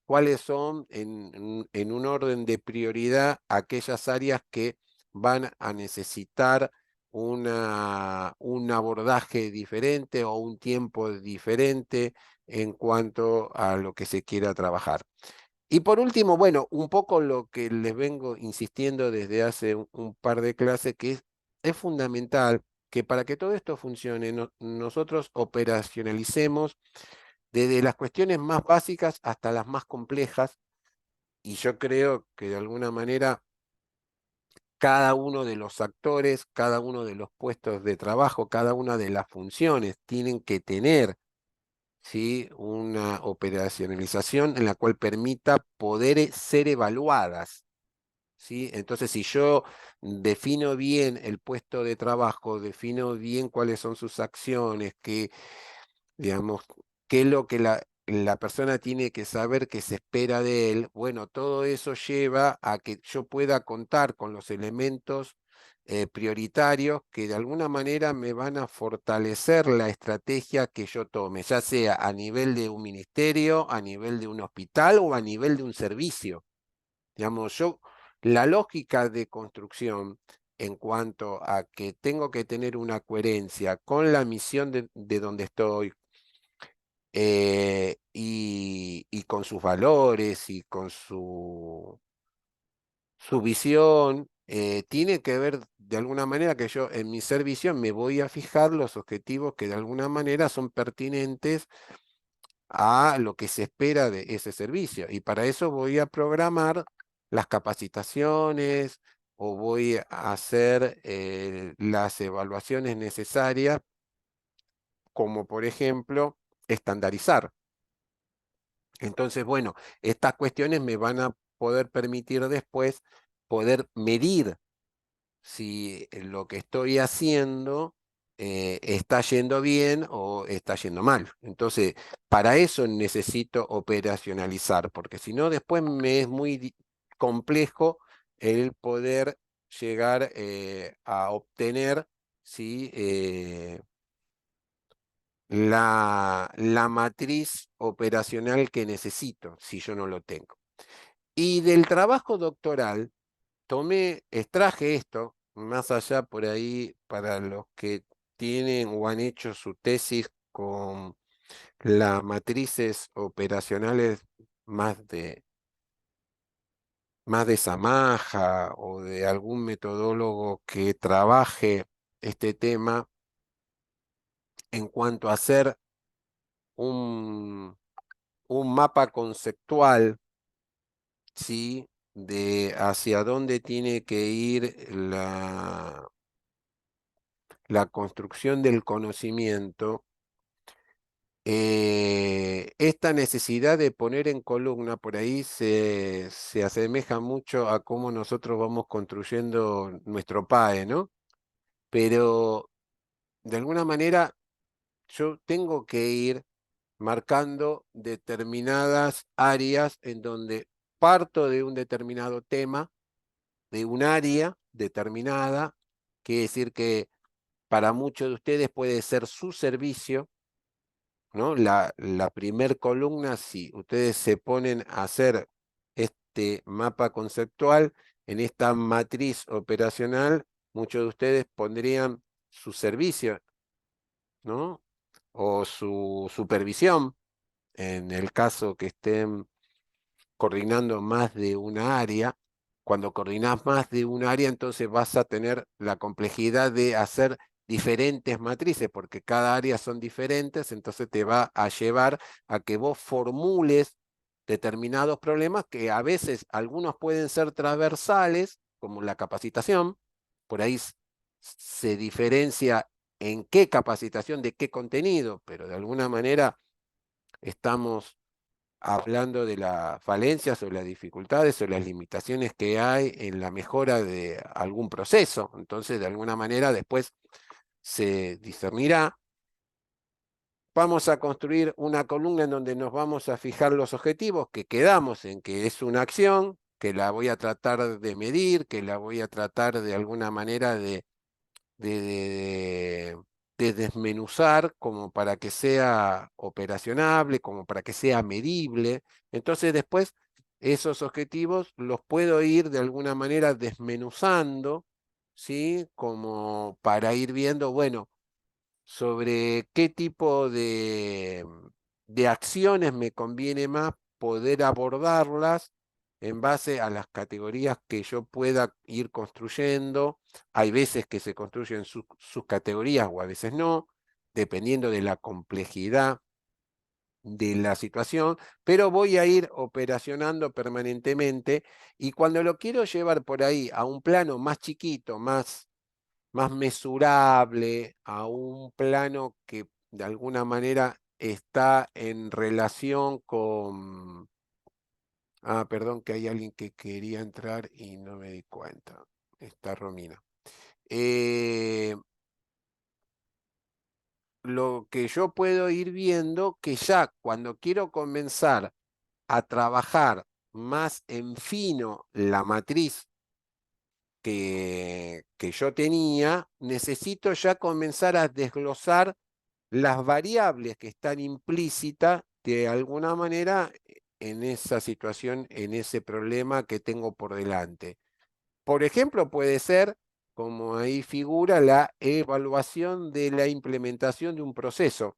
cuáles son en un orden de prioridad aquellas áreas que van a necesitar un abordaje diferente o un tiempo diferente en cuanto a lo que se quiera trabajar. Y por último, bueno, un poco lo que les vengo insistiendo desde hace un par de clases, que es fundamental que para que todo esto funcione, nosotros operacionalicemos desde las cuestiones más básicas hasta las más complejas, y yo creo que de alguna manera cada uno de los actores, cada uno de los puestos de trabajo, cada una de las funciones tienen que tener, ¿sí? Una operacionalización en la cual permita poder ser evaluadas, ¿sí? Entonces, si yo defino bien el puesto de trabajo, defino bien cuáles son sus acciones, digamos, qué es lo que la persona tiene que saber que se espera de él, bueno, todo eso lleva a que yo pueda contar con los elementos prioritarios que de alguna manera me van a fortalecer la estrategia que yo tome, ya sea a nivel de un ministerio, a nivel de un hospital o a nivel de un servicio. Digamos, la lógica de construcción en cuanto a que tengo que tener una coherencia con la misión de donde estoy, y con sus valores y con su visión, tiene que ver de alguna manera que yo en mi servicio me voy a fijar los objetivos que de alguna manera son pertinentes a lo que se espera de ese servicio. Y para eso voy a programar las capacitaciones o voy a hacer las evaluaciones necesarias, como por ejemplo estandarizar. Entonces, bueno, estas cuestiones me van a poder permitir después poder medir si lo que estoy haciendo está yendo bien o está yendo mal. Entonces, para eso necesito operacionalizar, porque si no, después me es muy complejo el poder llegar a obtener, ¿sí? La matriz operacional que necesito, si yo no lo tengo. Y del trabajo doctoral, extraje esto, más allá por ahí, para los que tienen o han hecho su tesis con las matrices operacionales más más de Samaja o de algún metodólogo que trabaje este tema en cuanto a hacer un, un mapa conceptual, ¿sí? De hacia dónde tiene que ir la construcción del conocimiento. Esta necesidad de poner en columna por ahí se asemeja mucho a cómo nosotros vamos construyendo nuestro PAE, ¿no? Pero de alguna manera yo tengo que ir marcando determinadas áreas en donde parto de un determinado tema, de un área determinada, quiere decir que para muchos de ustedes puede ser su servicio, ¿no? La primer columna, si ustedes se ponen a hacer este mapa conceptual, en esta matriz operacional, muchos de ustedes pondrían su servicio, ¿no? O su supervisión, en el caso que estén coordinando más de una área. Cuando coordinas más de un área, entonces vas a tener la complejidad de hacer diferentes matrices, porque cada área son diferentes, entonces te va a llevar a que vos formules determinados problemas que a veces algunos pueden ser transversales, como la capacitación, por ahí se diferencia en qué capacitación, de qué contenido, pero de alguna manera estamos hablando de las falencias o las dificultades o las limitaciones que hay en la mejora de algún proceso. Entonces, de alguna manera, después se discernirá vamos a construir una columna en donde nos vamos a fijar los objetivos, que quedamos en que es una acción, que la voy a tratar de medir, que la voy a tratar de alguna manera de, de- de desmenuzar como para que sea operacionable, como para que sea medible. Entonces después esos objetivos los puedo ir de alguna manera desmenuzando, ¿sí? Como para ir viendo, bueno, sobre qué tipo de acciones me conviene más poder abordarlas en base a las categorías que yo pueda ir construyendo. Hay veces que se construyen sus categorías o a veces no, dependiendo de la complejidad de la situación, pero voy a ir operacionando permanentemente y cuando lo quiero llevar por ahí a un plano más chiquito, más mesurable, a un plano que de alguna manera está en relación con... Ah, perdón, que hay alguien que quería entrar y no me di cuenta. Está Romina. Eh, lo que yo puedo ir viendo que ya cuando quiero comenzar a trabajar más en fino la matriz que yo tenía, necesito ya comenzar a desglosar las variables que están implícitas de alguna manera en esa situación, en ese problema que tengo por delante. Por ejemplo, puede ser, como ahí figura, la evaluación de la implementación de un proceso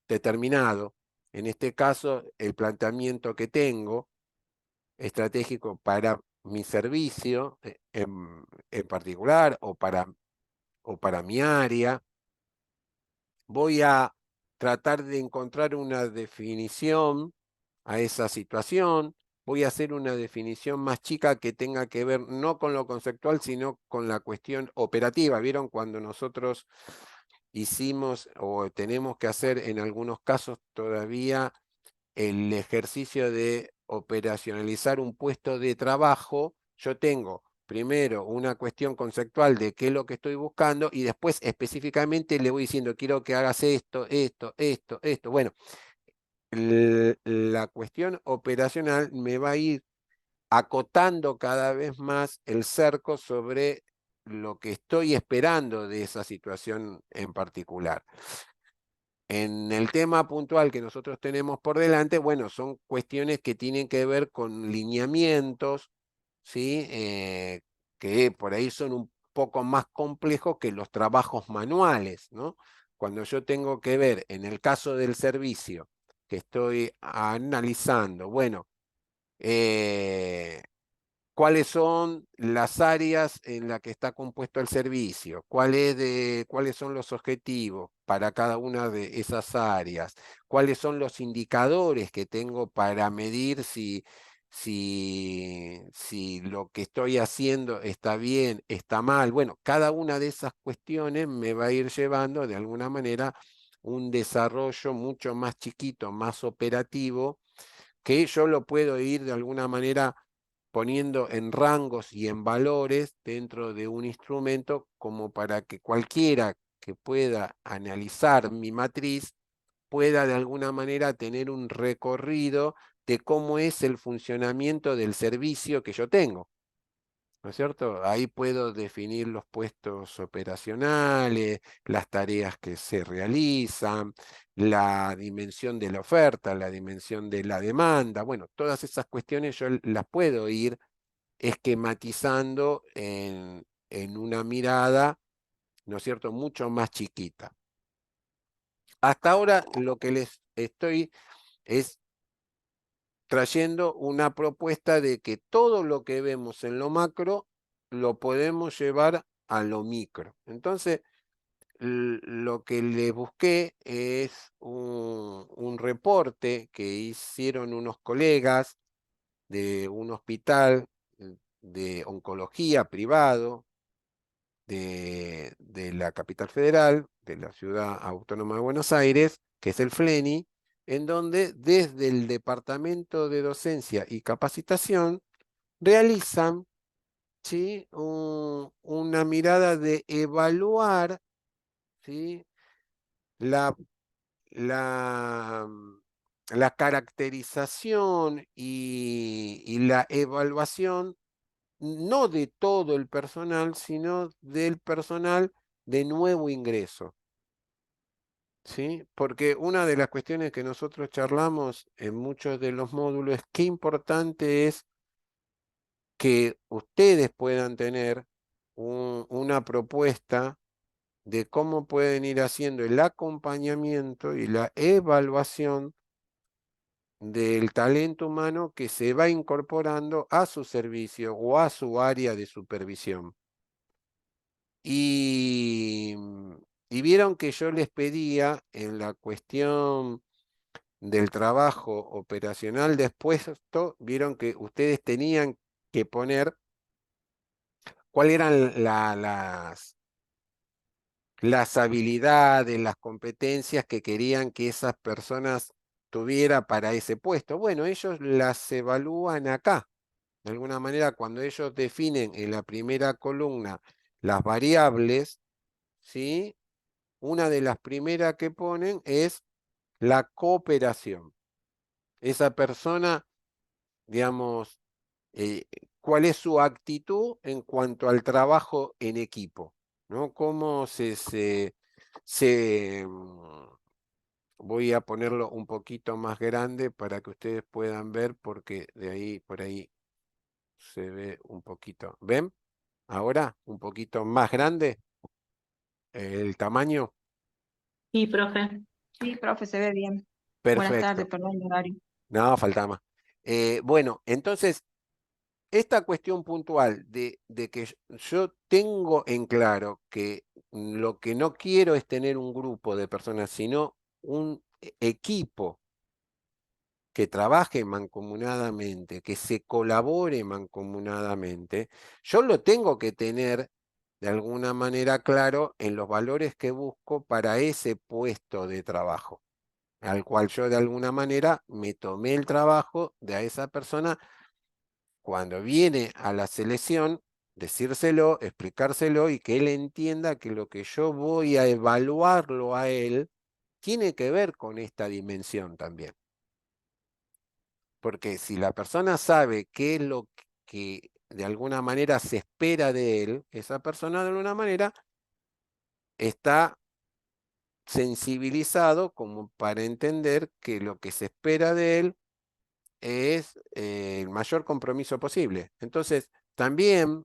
determinado. En este caso, el planteamiento que tengo estratégico para mi servicio en particular o para mi área. Voy a tratar de encontrar una definición a esa situación. Voy a hacer una definición más chica que tenga que ver no con lo conceptual, sino con la cuestión operativa. ¿Vieron cuando nosotros hicimos o tenemos que hacer en algunos casos todavía el ejercicio de operacionalizar un puesto de trabajo? Yo tengo primero una cuestión conceptual de qué es lo que estoy buscando y después específicamente le voy diciendo, quiero que hagas esto, esto, esto, esto. Bueno, la cuestión operacional me va a ir acotando cada vez más el cerco sobre lo que estoy esperando de esa situación en particular. En el tema puntual que nosotros tenemos por delante, bueno, son cuestiones que tienen que ver con lineamientos, ¿sí? Que por ahí son un poco más complejos que los trabajos manuales, ¿no? Cuando yo tengo que ver, en el caso del servicio que estoy analizando, bueno, eh, cuáles son las áreas en las que está compuesto el servicio, cuáles son los objetivos para cada una de esas áreas, cuáles son los indicadores que tengo para medir si lo que estoy haciendo está bien, está mal. Bueno, cada una de esas cuestiones me va a ir llevando de alguna manera un desarrollo mucho más chiquito, más operativo, que yo lo puedo ir de alguna manera poniendo en rangos y en valores dentro de un instrumento como para que cualquiera que pueda analizar mi matriz pueda de alguna manera tener un recorrido de cómo es el funcionamiento del servicio que yo tengo. ¿No es cierto? Ahí puedo definir los puestos operacionales, las tareas que se realizan, la dimensión de la oferta, la dimensión de la demanda. Bueno, todas esas cuestiones yo las puedo ir esquematizando en una mirada, ¿no es cierto?, mucho más chiquita. Hasta ahora lo que les estoy es trayendo una propuesta de que todo lo que vemos en lo macro lo podemos llevar a lo micro. Entonces, lo que le busqué es un reporte que hicieron unos colegas de un hospital de oncología privado de la capital federal, de la ciudad autónoma de Buenos Aires, que es el FLENI, en donde desde el Departamento de Docencia y Capacitación realizan, ¿sí?, una mirada de evaluar, ¿sí?, la la caracterización y la evaluación no de todo el personal, sino del personal de nuevo ingreso. ¿Sí? Porque una de las cuestiones que nosotros charlamos en muchos de los módulos es qué importante es que ustedes puedan tener una propuesta de cómo pueden ir haciendo el acompañamiento y la evaluación del talento humano que se va incorporando a su servicio o a su área de supervisión. Y, y vieron que yo les pedía en la cuestión del trabajo operacional después, vieron que ustedes tenían que poner cuáles eran las habilidades, las competencias que querían que esas personas tuviera para ese puesto. Bueno, ellos las evalúan acá. De alguna manera, cuando ellos definen en la primera columna las variables, ¿sí? Una de las primeras que ponen es la cooperación. Esa persona, digamos, eh, cuál es su actitud en cuanto al trabajo en equipo, ¿no? Cómo voy a ponerlo un poquito más grande para que ustedes puedan ver, porque de ahí, por ahí se ve un poquito. ¿Ven? Ahora, un poquito más grande el tamaño. Sí, profe. Sí, profe, se ve bien. Buenas tardes, Perfecto. perdón el horario. No, faltaba más. Bueno, entonces, esta cuestión puntual de que yo tengo en claro que lo que no quiero es tener un grupo de personas, sino un equipo que trabaje mancomunadamente, que se colabore mancomunadamente, yo lo tengo que tener de alguna manera claro en los valores que busco para ese puesto de trabajo, al cual yo de alguna manera me tomé el trabajo de a esa persona cuando viene a la selección, decírselo, explicárselo y que él entienda que lo que yo voy a evaluarlo a él tiene que ver con esta dimensión también. Porque si la persona sabe qué es lo que de alguna manera se espera de él, esa persona de alguna manera está sensibilizado como para entender que lo que se espera de él es el mayor compromiso posible. Entonces, también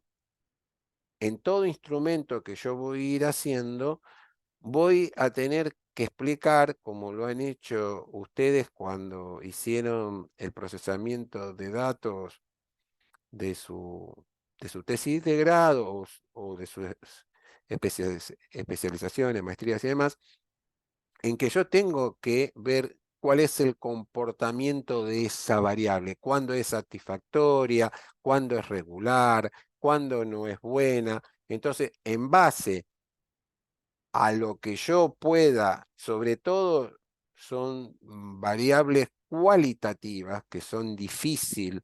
en todo instrumento que yo voy a ir haciendo, voy a tener que explicar, como lo han hecho ustedes cuando hicieron el procesamiento de datos de su, de su tesis de grado o de sus especializaciones, maestrías y demás, en que yo tengo que ver cuál es el comportamiento de esa variable, cuándo es satisfactoria, cuándo es regular, cuándo no es buena. Entonces, en base a lo que yo pueda, sobre todo son variables cualitativas que son difíciles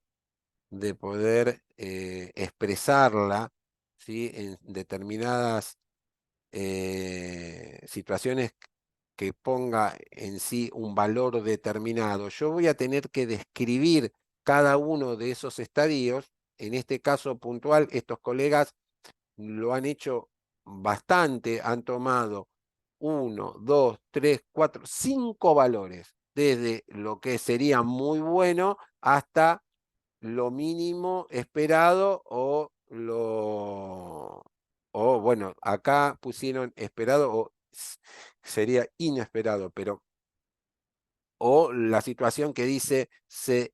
de poder expresarla, ¿sí? En determinadas situaciones que ponga en sí un valor determinado. Yo voy a tener que describir cada uno de esos estadios. En este caso puntual, estos colegas lo han hecho bastante, han tomado uno, dos, tres, cuatro, cinco valores, desde lo que sería muy bueno hasta lo mínimo esperado o bueno, acá pusieron esperado o sería inesperado, pero o la situación que dice se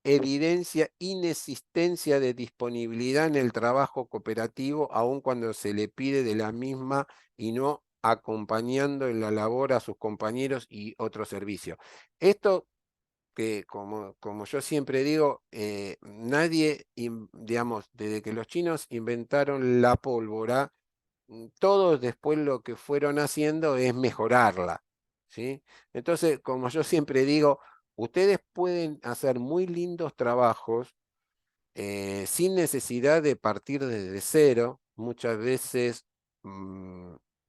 evidencia inexistencia de disponibilidad en el trabajo cooperativo, aun cuando se le pide de la misma y no acompañando en la labor a sus compañeros y otros servicios. Esto que como yo siempre digo, nadie, digamos, desde que los chinos inventaron la pólvora, todos después lo que fueron haciendo es mejorarla, ¿sí? Entonces, como yo siempre digo, ustedes pueden hacer muy lindos trabajos sin necesidad de partir desde cero, muchas veces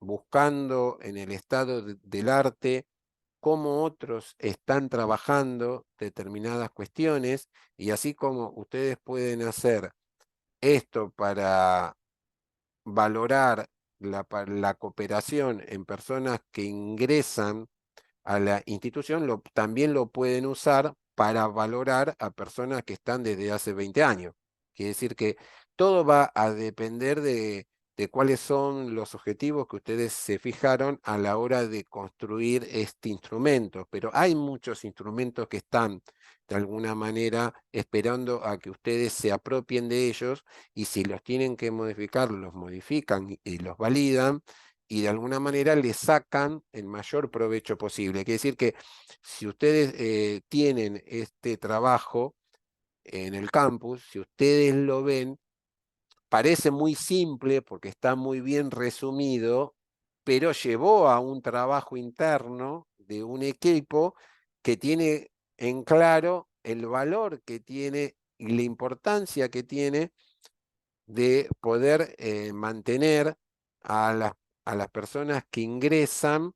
buscando en el estado del arte cómo otros están trabajando determinadas cuestiones, y así como ustedes pueden hacer esto para valorar la cooperación en personas que ingresan a la institución, también lo pueden usar para valorar a personas que están desde hace 20 años. Quiere decir que todo va a depender de cuáles son los objetivos que ustedes se fijaron a la hora de construir este instrumento. Pero hay muchos instrumentos que están de alguna manera esperando a que ustedes se apropien de ellos, y si los tienen que modificar, los modifican y los validan, y de alguna manera le sacan el mayor provecho posible. Quiere decir que si ustedes tienen este trabajo en el campus, si ustedes lo ven, parece muy simple porque está muy bien resumido, pero llevó a un trabajo interno de un equipo que tiene en claro el valor que tiene y la importancia que tiene de poder mantener a las personas que ingresan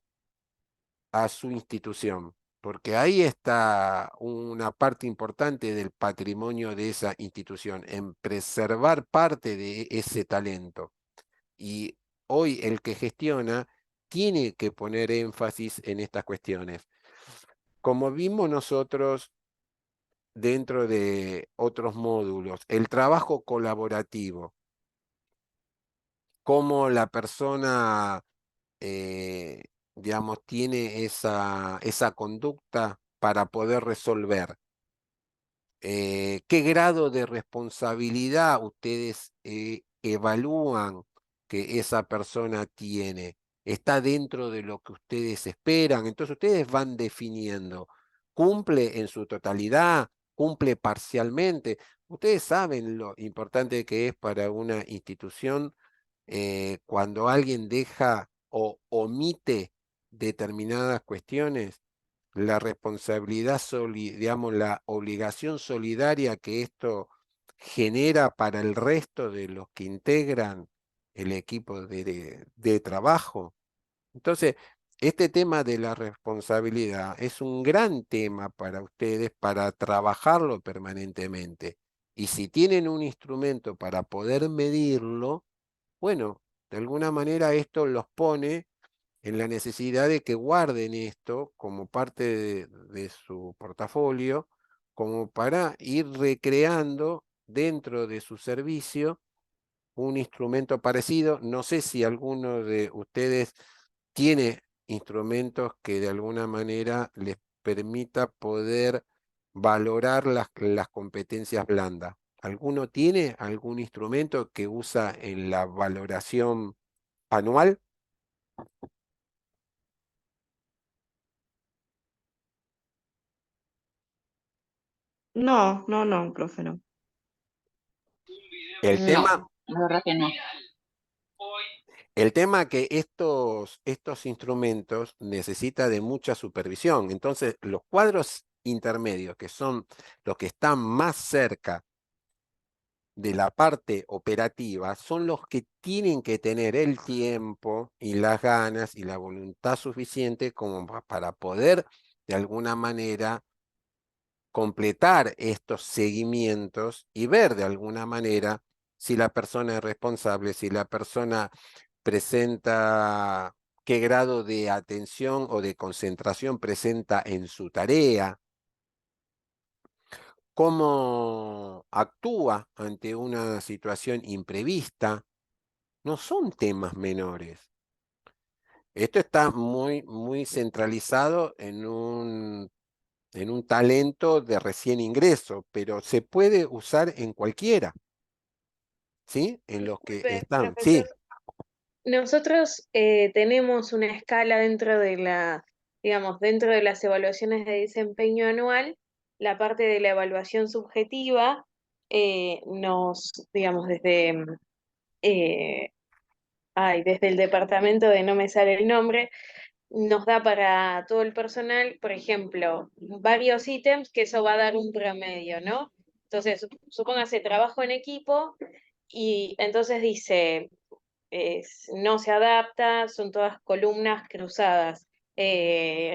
a su institución, porque ahí está una parte importante del patrimonio de esa institución, en preservar parte de ese talento. Y hoy el que gestiona tiene que poner énfasis en estas cuestiones. Como vimos nosotros dentro de otros módulos, el trabajo colaborativo, cómo la persona eh, digamos, tiene esa conducta para poder resolver. ¿Qué grado de responsabilidad ustedes evalúan que esa persona tiene? ¿Está dentro de lo que ustedes esperan? Entonces ustedes van definiendo, ¿cumple en su totalidad? ¿Cumple parcialmente? Ustedes saben lo importante que es para una institución cuando alguien deja o omite determinadas cuestiones, la responsabilidad, digamos, la obligación solidaria que esto genera para el resto de los que integran el equipo de trabajo. Entonces, este tema de la responsabilidad es un gran tema para ustedes para trabajarlo permanentemente. Y si tienen un instrumento para poder medirlo, bueno, de alguna manera esto los pone en la necesidad de que guarden esto como parte de su portafolio, como para ir recreando dentro de su servicio un instrumento parecido. No sé si alguno de ustedes tiene instrumentos que de alguna manera les permita poder valorar las competencias blandas. ¿Alguno tiene algún instrumento que usa en la valoración anual? No, no, no, profe, no. El tema, No, la verdad que no. el tema que estos instrumentos necesitan de mucha supervisión. Entonces, los cuadros intermedios, que son los que están más cerca de la parte operativa, son los que tienen que tener el tiempo y las ganas y la voluntad suficiente como para poder, de alguna manera, completar estos seguimientos y ver de alguna manera si la persona es responsable, si la persona presenta, qué grado de atención o de concentración presenta en su tarea, cómo actúa ante una situación imprevista. No son temas menores. Esto está muy, muy centralizado en un talento de recién ingreso, pero se puede usar en cualquiera, ¿sí? En los que Disculpe, están. Sí, profesor. Nosotros tenemos una escala dentro de digamos, dentro de las evaluaciones de desempeño anual, la parte de la evaluación subjetiva digamos, eh, desde el departamento de no me sale el nombre, nos da para todo el personal, por ejemplo, varios ítems que eso va a dar un promedio, ¿no? Entonces, supóngase trabajo en equipo y entonces dice no se adapta, son todas columnas cruzadas.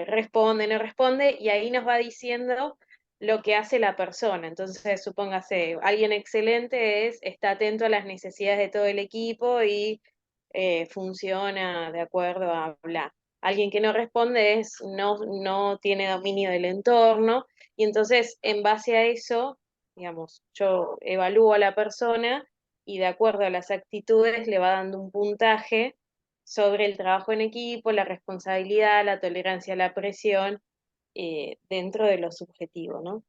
responde, no responde, y ahí nos va diciendo lo que hace la persona. Entonces, supóngase, alguien excelente está atento a las necesidades de todo el equipo y funciona de acuerdo a bla. Alguien que no responde no tiene dominio del entorno, y entonces, en base a eso, digamos, yo evalúo a la persona y de acuerdo a las actitudes le va dando un puntaje sobre el trabajo en equipo, la responsabilidad, la tolerancia a la presión, dentro de lo subjetivo, ¿no?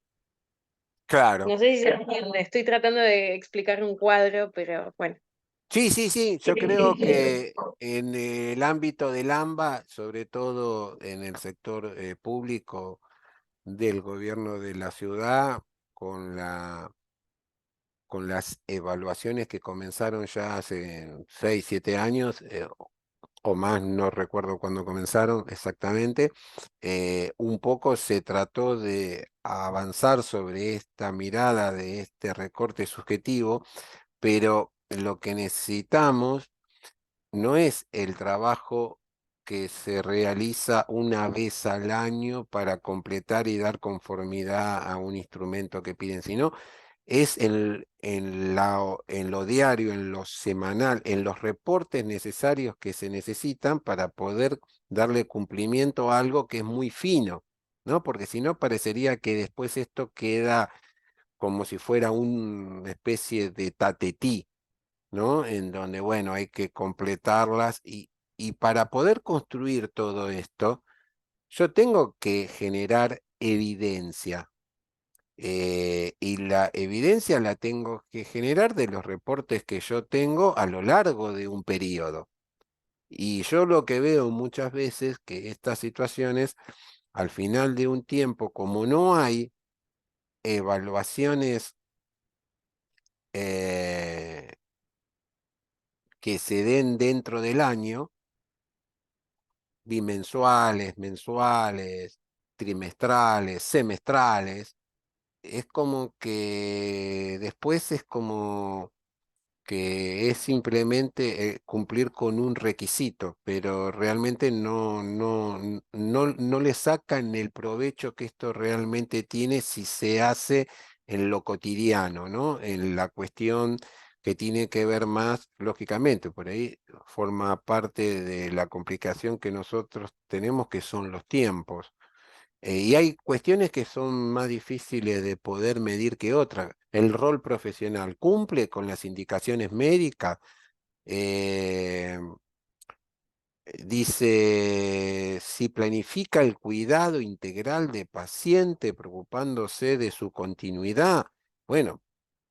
Claro. No sé si se entiende, estoy tratando de explicar un cuadro, pero bueno. Sí, sí, sí, yo creo que en el ámbito del AMBA, sobre todo en el sector público del gobierno de la ciudad, con con las evaluaciones que comenzaron ya hace 6, 7 años, o más, no recuerdo cuándo comenzaron exactamente, un poco se trató de avanzar sobre esta mirada de este recorte subjetivo, pero lo que necesitamos no es el trabajo que se realiza una vez al año para completar y dar conformidad a un instrumento que piden, sino es en lo diario, en lo semanal, en los reportes necesarios que se necesitan para poder darle cumplimiento a algo que es muy fino, ¿no? Porque si no, parecería que después esto queda como si fuera una especie de tatetí, ¿no? En donde, bueno, hay que completarlas y para poder construir todo esto, yo tengo que generar evidencia. Y la evidencia la tengo que generar de los reportes que yo tengo a lo largo de un periodo. Y yo lo que veo muchas veces que estas situaciones, al final de un tiempo, como no hay evaluaciones eh, que se den dentro del año, bimensuales, mensuales, trimestrales, semestrales, es como que después es como que es simplemente cumplir con un requisito, pero realmente no le sacan el provecho que esto realmente tiene si se hace en lo cotidiano, ¿no? En la cuestión que tiene que ver más, lógicamente, por ahí forma parte de la complicación que nosotros tenemos, que son los tiempos. Y hay cuestiones que son más difíciles de poder medir que otras. El rol profesional cumple con las indicaciones médicas. Eh, Dice, si planifica el cuidado integral de paciente preocupándose de su continuidad. Bueno,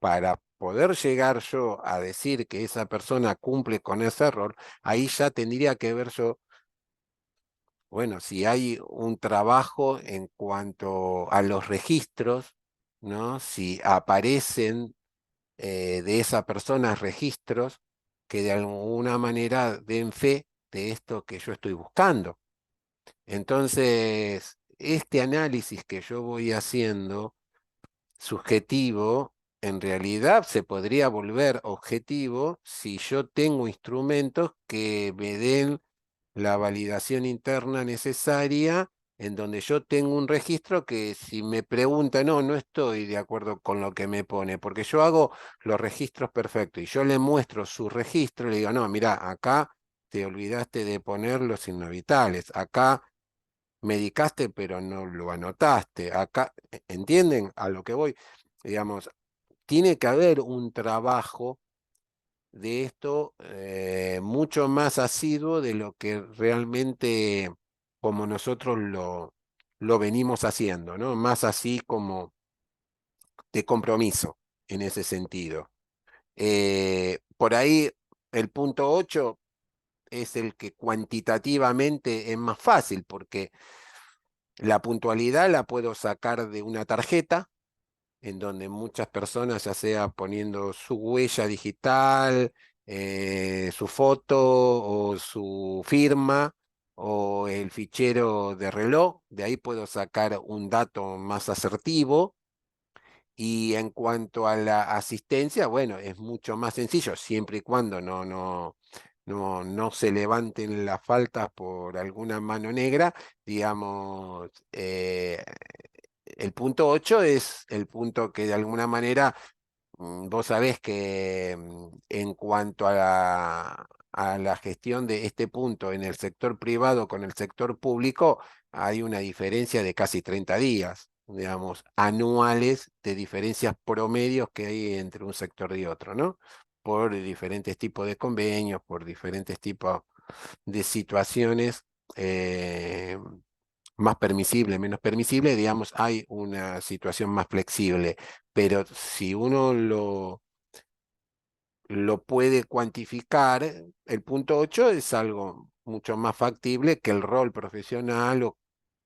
para poder llegar yo a decir que esa persona cumple con ese rol, ahí ya tendría que ver yo, bueno, si hay un trabajo en cuanto a los registros, ¿no? Si aparecen de esa persona registros que de alguna manera den fe de esto que yo estoy buscando. Entonces, este análisis que yo voy haciendo, subjetivo, en realidad se podría volver objetivo si yo tengo instrumentos que me den la validación interna necesaria, en donde yo tengo un registro que si me pregunta, no, no estoy de acuerdo con lo que me pone, porque yo hago los registros perfectos y yo le muestro su registro y le digo, no, mira, acá te olvidaste de poner los signos vitales, acá medicaste pero no lo anotaste, acá, ¿entienden a lo que voy? Digamos, tiene que haber un trabajo de esto mucho más asiduo de lo que realmente como nosotros lo venimos haciendo, ¿no? Más así como de compromiso en ese sentido. Por ahí el punto 8 es el que cuantitativamente es más fácil porque la puntualidad la puedo sacar de una tarjeta en donde muchas personas, ya sea poniendo su huella digital, su foto o su firma o el fichero de reloj, de ahí puedo sacar un dato más asertivo. Y en cuanto a la asistencia, bueno, es mucho más sencillo, siempre y cuando no se levanten las faltas por alguna mano negra, digamos, el punto 8 es el punto que de alguna manera vos sabés que en cuanto a la gestión de este punto en el sector privado con el sector público, hay una diferencia de casi 30 días, digamos, anuales de diferencias promedios que hay entre un sector y otro, ¿no? Por diferentes tipos de convenios, por diferentes tipos de situaciones. eh, Más permisible, menos permisible, digamos, hay una situación más flexible, pero si uno lo puede cuantificar, el punto 8 es algo mucho más factible que el rol profesional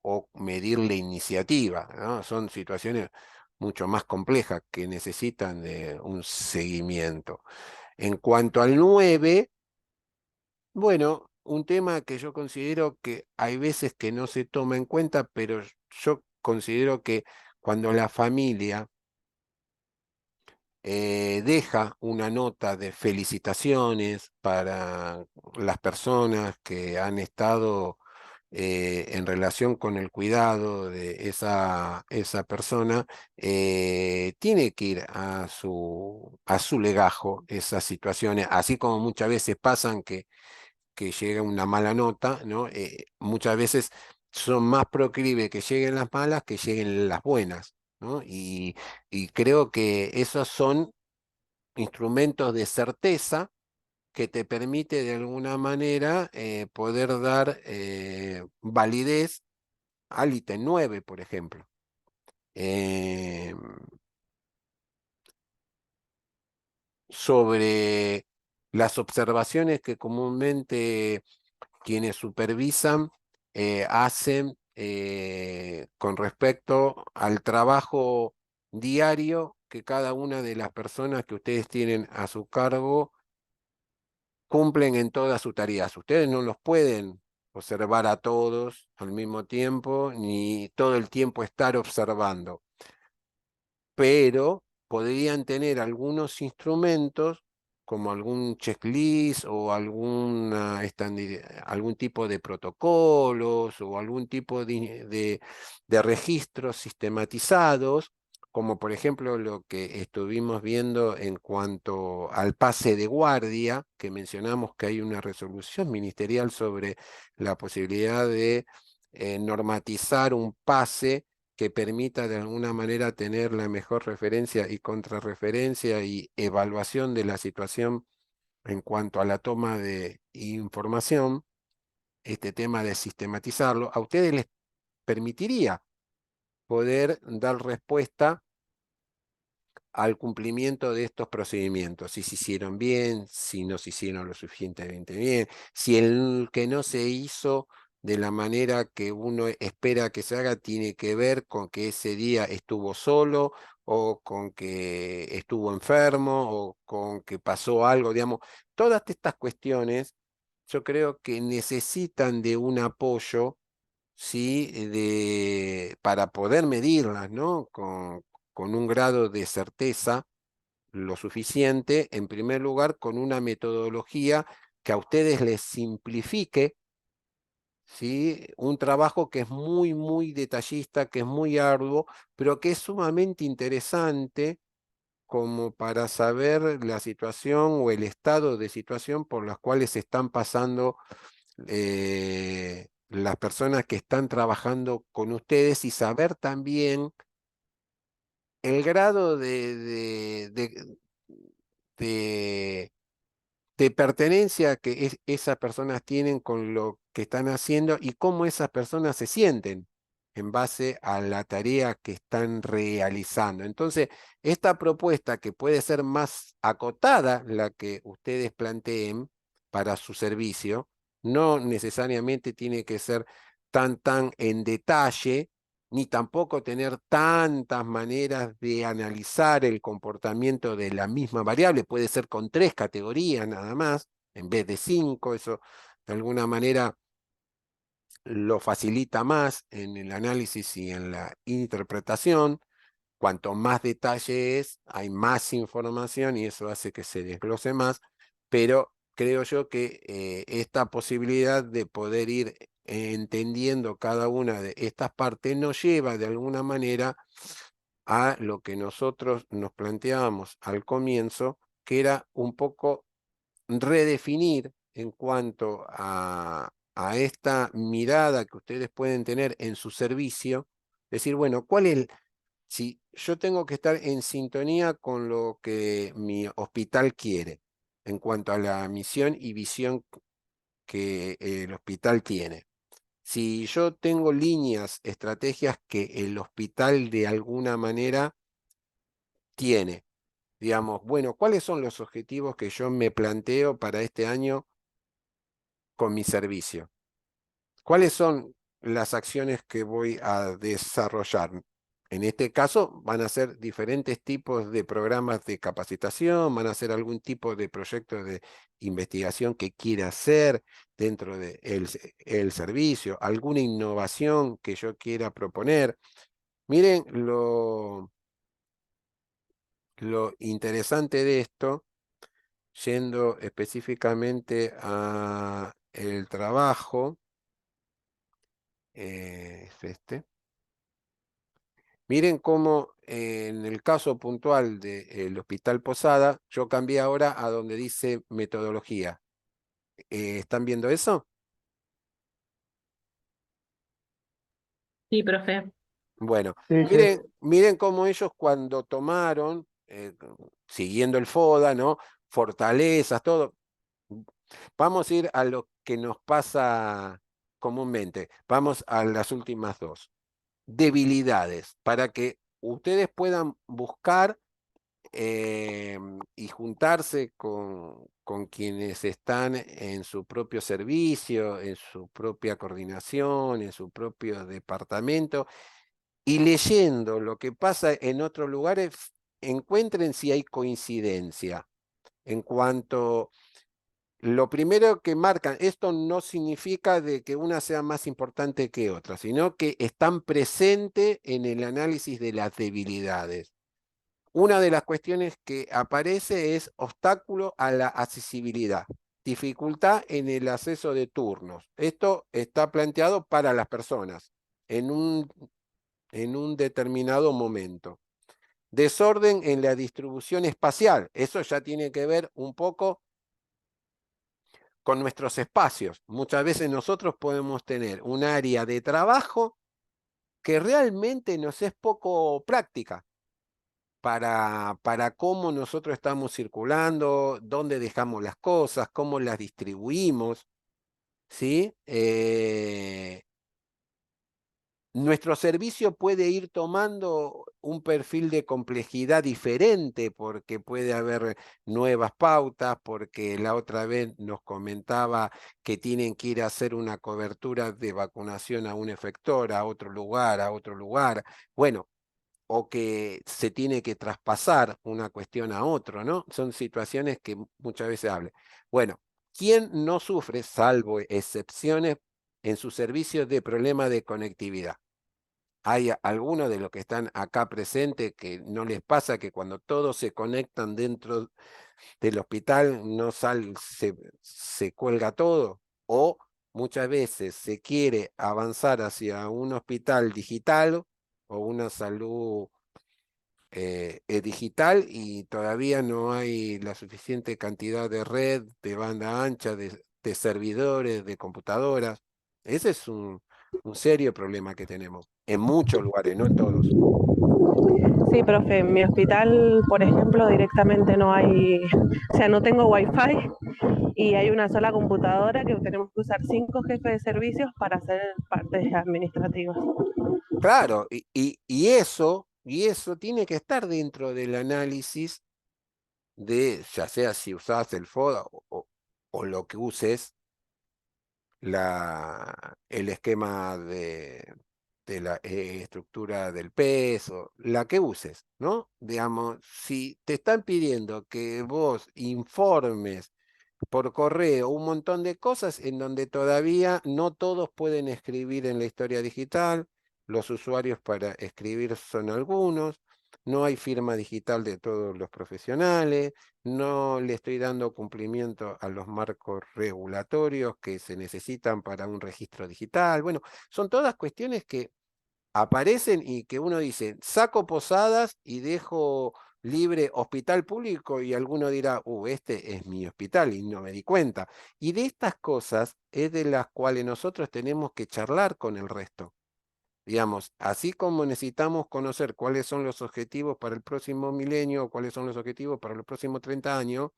o medir la iniciativa, ¿no? Son situaciones mucho más complejas que necesitan de un seguimiento. En cuanto al 9, bueno, un tema que yo considero que hay veces que no se toma en cuenta, pero yo considero que cuando la familia deja una nota de felicitaciones para las personas que han estado en relación con el cuidado de esa persona, tiene que ir a su legajo esas situaciones, así como muchas veces pasan que llega una mala nota, ¿no? Muchas veces son más proclive que lleguen las malas que lleguen las buenas, ¿no? Y creo que esos son instrumentos de certeza que te permite de alguna manera poder dar validez al ítem 9, por ejemplo. Eh, Sobre las observaciones que comúnmente quienes supervisan hacen con respecto al trabajo diario que cada una de las personas que ustedes tienen a su cargo cumplen en todas sus tareas. Ustedes no los pueden observar a todos al mismo tiempo, ni todo el tiempo estar observando, pero podrían tener algunos instrumentos como algún checklist o algún tipo de protocolos o algún tipo de registros sistematizados, como por ejemplo lo que estuvimos viendo en cuanto al pase de guardia, que mencionamos que hay una resolución ministerial sobre la posibilidad de normatizar un pase que permita de alguna manera tener la mejor referencia y contrarreferencia y evaluación de la situación en cuanto a la toma de información, este tema de sistematizarlo, a ustedes les permitiría poder dar respuesta al cumplimiento de estos procedimientos, si se hicieron bien, si no se hicieron lo suficientemente bien, si el que no se hizo de la manera que uno espera que se haga tiene que ver con que ese día estuvo solo o con que estuvo enfermo o con que pasó algo, digamos, todas estas cuestiones yo creo que necesitan de un apoyo, ¿sí? Para poder medirlas, ¿no? Con un grado de certeza lo suficiente, en primer lugar, con una metodología que a ustedes les simplifique, ¿sí? Un trabajo que es muy, muy detallista, que es muy arduo, pero que es sumamente interesante como para saber la situación o el estado de situación por las cuales están pasando las personas que están trabajando con ustedes y saber también el grado de- de pertenencia que esas personas tienen con lo que están haciendo y cómo esas personas se sienten en base a la tarea que están realizando. Entonces, esta propuesta que puede ser más acotada, la que ustedes planteen para su servicio, no necesariamente tiene que ser tan en detalle, ni tampoco tener tantas maneras de analizar el comportamiento de la misma variable. Puede ser con 3 categorías nada más, en vez de 5. Eso de alguna manera lo facilita más en el análisis y en la interpretación. Cuanto más detalle es, hay más información y eso hace que se desglose más, pero creo yo que esta posibilidad de poder ir entendiendo cada una de estas partes nos lleva de alguna manera a lo que nosotros nos planteábamos al comienzo, que era un poco redefinir en cuanto a esta mirada que ustedes pueden tener en su servicio, decir, bueno, ¿cuál es si yo tengo que estar en sintonía con lo que mi hospital quiere en cuanto a la misión y visión que el hospital tiene? Si yo tengo líneas, estrategias que el hospital de alguna manera tiene, digamos, bueno, ¿cuáles son los objetivos que yo me planteo para este año con mi servicio? ¿Cuáles son las acciones que voy a desarrollar? En este caso van a ser diferentes tipos de programas de capacitación, van a ser algún tipo de proyecto de investigación que quiera hacer dentro del el servicio, alguna innovación que yo quiera proponer. Miren lo interesante de esto, yendo específicamente a el trabajo, es este. Miren cómo en el caso puntual del Hospital Posada, yo cambié ahora a donde dice metodología. ¿Están viendo eso? Sí, profe. Bueno, Sí, sí. miren cómo ellos cuando tomaron, siguiendo el FODA, ¿no? Fortalezas, todo. Vamos a ir a lo que nos pasa comúnmente. Vamos a las últimas dos. Debilidades, para que ustedes puedan buscar y juntarse con quienes están en su propio servicio, en su propia coordinación, en su propio departamento, y leyendo lo que pasa en otros lugares, encuentren si hay coincidencia. En cuanto, lo primero que marcan, esto no significa de que una sea más importante que otra, sino que están presentes en el análisis de las debilidades. Una de las cuestiones que aparece es obstáculo a la accesibilidad, dificultad en el acceso de turnos. Esto está planteado para las personas en un determinado momento. Desorden en la distribución espacial. Eso ya tiene que ver un poco con nuestros espacios. Muchas veces nosotros podemos tener un área de trabajo que realmente nos es poco práctica para cómo nosotros estamos circulando, dónde dejamos las cosas, cómo las distribuimos, ¿sí? Nuestro servicio puede ir tomando un perfil de complejidad diferente porque puede haber nuevas pautas, porque la otra vez nos comentaba que tienen que ir a hacer una cobertura de vacunación a un efector, a otro lugar, a otro lugar. Bueno, o que se tiene que traspasar una cuestión a otro, ¿no? Son situaciones que muchas veces hablan. Bueno, ¿quién no sufre, salvo excepciones, en sus servicios de problema de conectividad? Hay algunos de los que están acá presentes que no les pasa que cuando todos se conectan dentro del hospital no se cuelga todo, o muchas veces se quiere avanzar hacia un hospital digital o una salud digital y todavía no hay la suficiente cantidad de red, de banda ancha, de servidores, de computadoras. Ese es un serio problema que tenemos en muchos lugares, no en todos. Sí, profe, en mi hospital, por ejemplo, directamente no hay, o sea, no tengo wifi y hay una sola computadora que tenemos que usar 5 jefes de servicios para hacer partes administrativas. Claro, y eso tiene que estar dentro del análisis de, ya sea si usas el FODA o lo que uses, el esquema de la estructura del peso, la que uses, ¿no? Digamos, si te están pidiendo que vos informes por correo un montón de cosas en donde todavía no todos pueden escribir en la historia digital, los usuarios para escribir son algunos, no hay firma digital de todos los profesionales, no le estoy dando cumplimiento a los marcos regulatorios que se necesitan para un registro digital. Bueno, son todas cuestiones que aparecen y que uno dice, saco Posadas y dejo libre hospital público y alguno dirá, este es mi hospital y no me di cuenta. Y de estas cosas es de las cuales nosotros tenemos que charlar con el resto. Digamos, así como necesitamos conocer cuáles son los objetivos para el próximo milenio, cuáles son los objetivos para los próximos 30 años,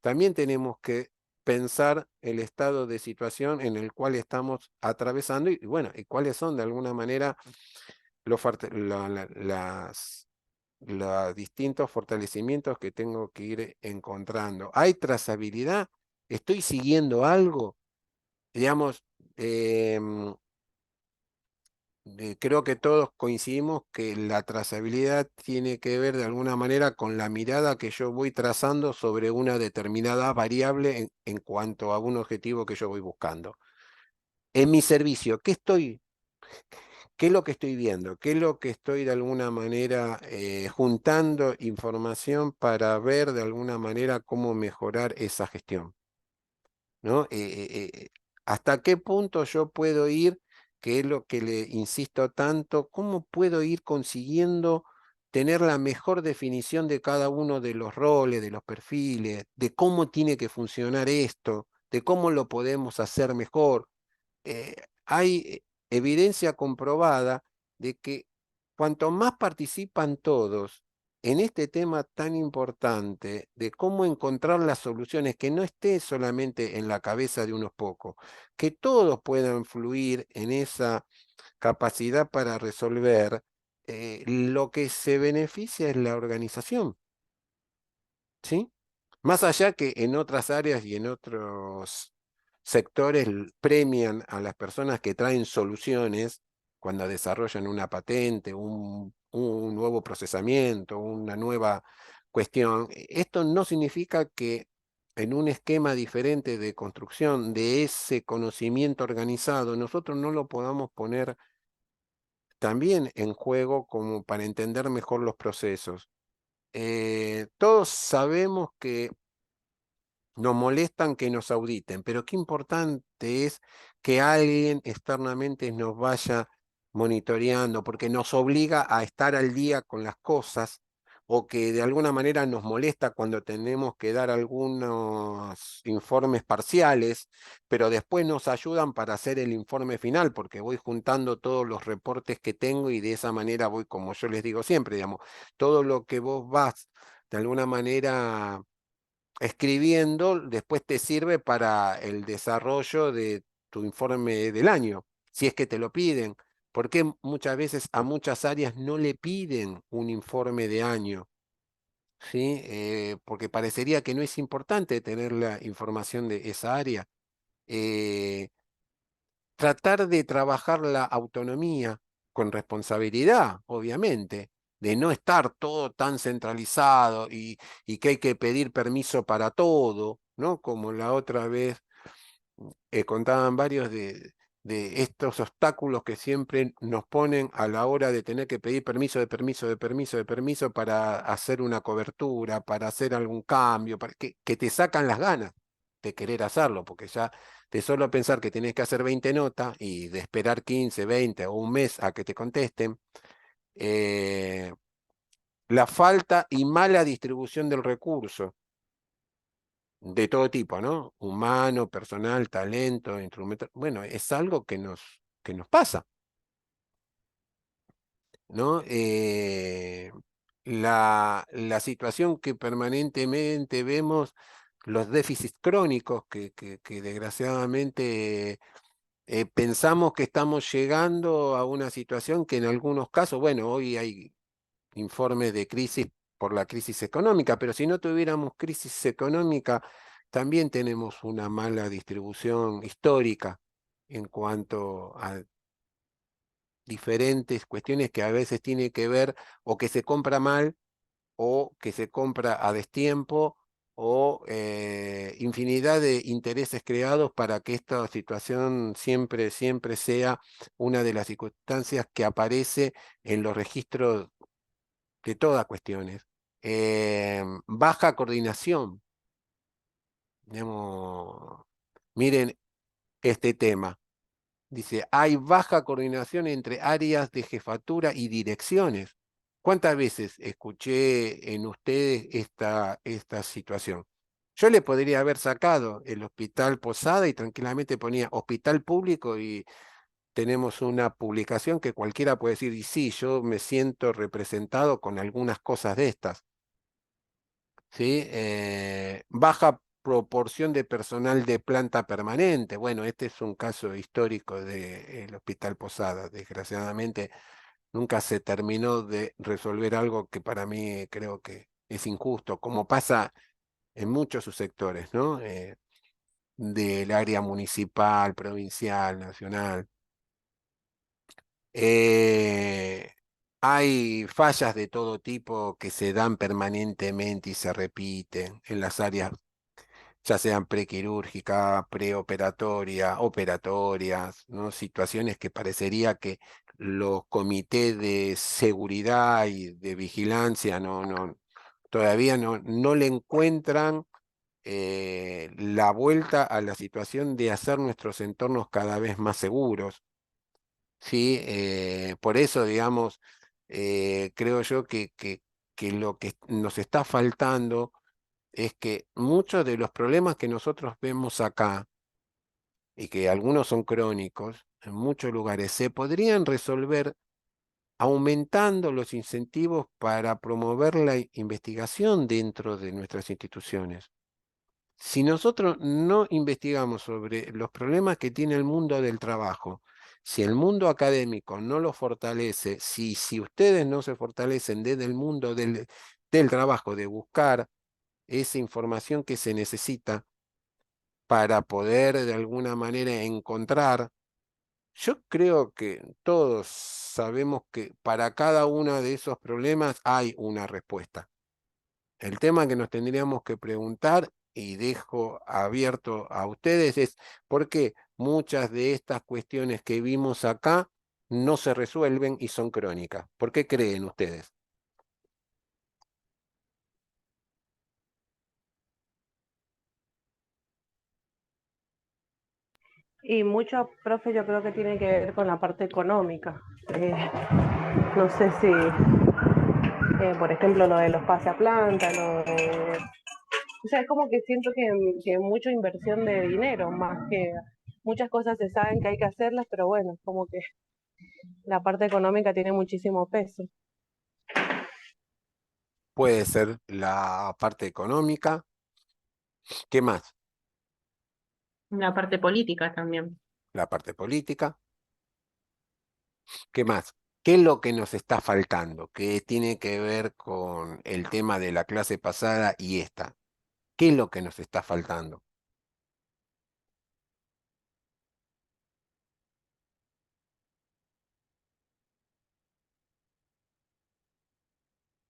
también tenemos que pensar el estado de situación en el cual estamos atravesando y bueno, y cuáles son de alguna manera los distintos fortalecimientos que tengo que ir encontrando. ¿Hay trazabilidad? ¿Estoy siguiendo algo? Digamos, creo que todos coincidimos que la trazabilidad tiene que ver de alguna manera con la mirada que yo voy trazando sobre una determinada variable en cuanto a un objetivo que yo voy buscando. En mi servicio, ¿qué es lo que estoy viendo? ¿Qué es lo que estoy de alguna manera juntando información para ver de alguna manera cómo mejorar esa gestión? ¿No? ¿Hasta qué punto yo puedo ir, que es lo que le insisto tanto, cómo puedo ir consiguiendo tener la mejor definición de cada uno de los roles, de los perfiles, de cómo tiene que funcionar esto, de cómo lo podemos hacer mejor? Hay evidencia comprobada de que cuanto más participan todos en este tema tan importante de cómo encontrar las soluciones, que no esté solamente en la cabeza de unos pocos, que todos puedan fluir en esa capacidad para resolver, lo que se beneficia es la organización, ¿sí? Más allá que en otras áreas y en otros sectores premian a las personas que traen soluciones cuando desarrollan una patente, un nuevo procesamiento, una nueva cuestión. Esto no significa que en un esquema diferente de construcción de ese conocimiento organizado, nosotros no lo podamos poner también en juego como para entender mejor los procesos. Todos sabemos que nos molestan que nos auditen, pero qué importante es que alguien externamente nos vaya monitoreando, porque nos obliga a estar al día con las cosas, o que de alguna manera nos molesta cuando tenemos que dar algunos informes parciales, pero después nos ayudan para hacer el informe final, porque voy juntando todos los reportes que tengo y de esa manera voy, como yo les digo siempre, digamos, todo lo que vos vas de alguna manera escribiendo, después te sirve para el desarrollo de tu informe del año, si es que te lo piden. Porque muchas veces a muchas áreas no le piden un informe de año? ¿Sí? Porque parecería que no es importante tener la información de esa área. Eh, Tratar de trabajar la autonomía con responsabilidad, obviamente, de no estar todo tan centralizado y que hay que pedir permiso para todo, ¿no? Como la otra vez contaban varios de estos obstáculos que siempre nos ponen a la hora de tener que pedir permiso, de permiso, de permiso, de permiso para hacer una cobertura, para hacer algún cambio, para que te sacan las ganas de querer hacerlo, porque ya de solo pensar que tenés que hacer 20 notas y de esperar 15, 20 o un mes a que te contesten, eh, la falta y mala distribución del recurso de todo tipo, ¿no? Humano, personal, talento, instrumento. Bueno, es algo que nos pasa, ¿no? La situación que permanentemente vemos, los déficits crónicos que desgraciadamente pensamos que estamos llegando a una situación que en algunos casos, bueno, hoy hay informes de crisis por la crisis económica, pero si no tuviéramos crisis económica, también tenemos una mala distribución histórica en cuanto a diferentes cuestiones que a veces tiene que ver o que se compra mal o que se compra a destiempo o infinidad de intereses creados para que esta situación siempre, siempre sea una de las circunstancias que aparece en los registros de todas cuestiones. Baja coordinación. Digamos, miren este tema. Dice, hay baja coordinación entre áreas de jefatura y direcciones. ¿Cuántas veces escuché en ustedes esta situación? Yo le podría haber sacado el Hospital Posada y tranquilamente ponía hospital público y tenemos una publicación que cualquiera puede decir, y sí, yo me siento representado con algunas cosas de estas. ¿Sí? Baja proporción de personal de planta permanente. Bueno, este es un caso histórico del Hospital Posada. Desgraciadamente, nunca se terminó de resolver algo que para mí creo que es injusto, como pasa en muchos subsectores, ¿no? Del área municipal, provincial, nacional. Eh, Hay fallas de todo tipo que se dan permanentemente y se repiten en las áreas, ya sean prequirúrgica, preoperatoria, operatorias, ¿no? Situaciones que parecería que los comités de seguridad y de vigilancia todavía no le encuentran la vuelta a la situación de hacer nuestros entornos cada vez más seguros. ¿Sí? Por eso, digamos, creo yo que lo que nos está faltando es que muchos de los problemas que nosotros vemos acá, y que algunos son crónicos, en muchos lugares, se podrían resolver aumentando los incentivos para promover la investigación dentro de nuestras instituciones. Si nosotros no investigamos sobre los problemas que tiene el mundo del trabajo, si el mundo académico no lo fortalece, si ustedes no se fortalecen desde el mundo del trabajo, de buscar esa información que se necesita para poder de alguna manera encontrar, yo creo que todos sabemos que para cada uno de esos problemas hay una respuesta. El tema que nos tendríamos que preguntar, y dejo abierto a ustedes, es por qué muchas de estas cuestiones que vimos acá no se resuelven y son crónicas. ¿Por qué creen ustedes? Y mucho, profe, yo creo que tiene que ver con la parte económica. No sé si, por ejemplo, lo de los pase a planta, lo de... O sea, es como que siento que mucha inversión de dinero, más que muchas cosas se saben que hay que hacerlas, pero bueno, como que la parte económica tiene muchísimo peso. Puede ser la parte económica. ¿Qué más? La parte política también. La parte política. ¿Qué más? ¿Qué es lo que nos está faltando? ¿Qué tiene que ver con el tema de la clase pasada y esta? ¿Qué es lo que nos está faltando?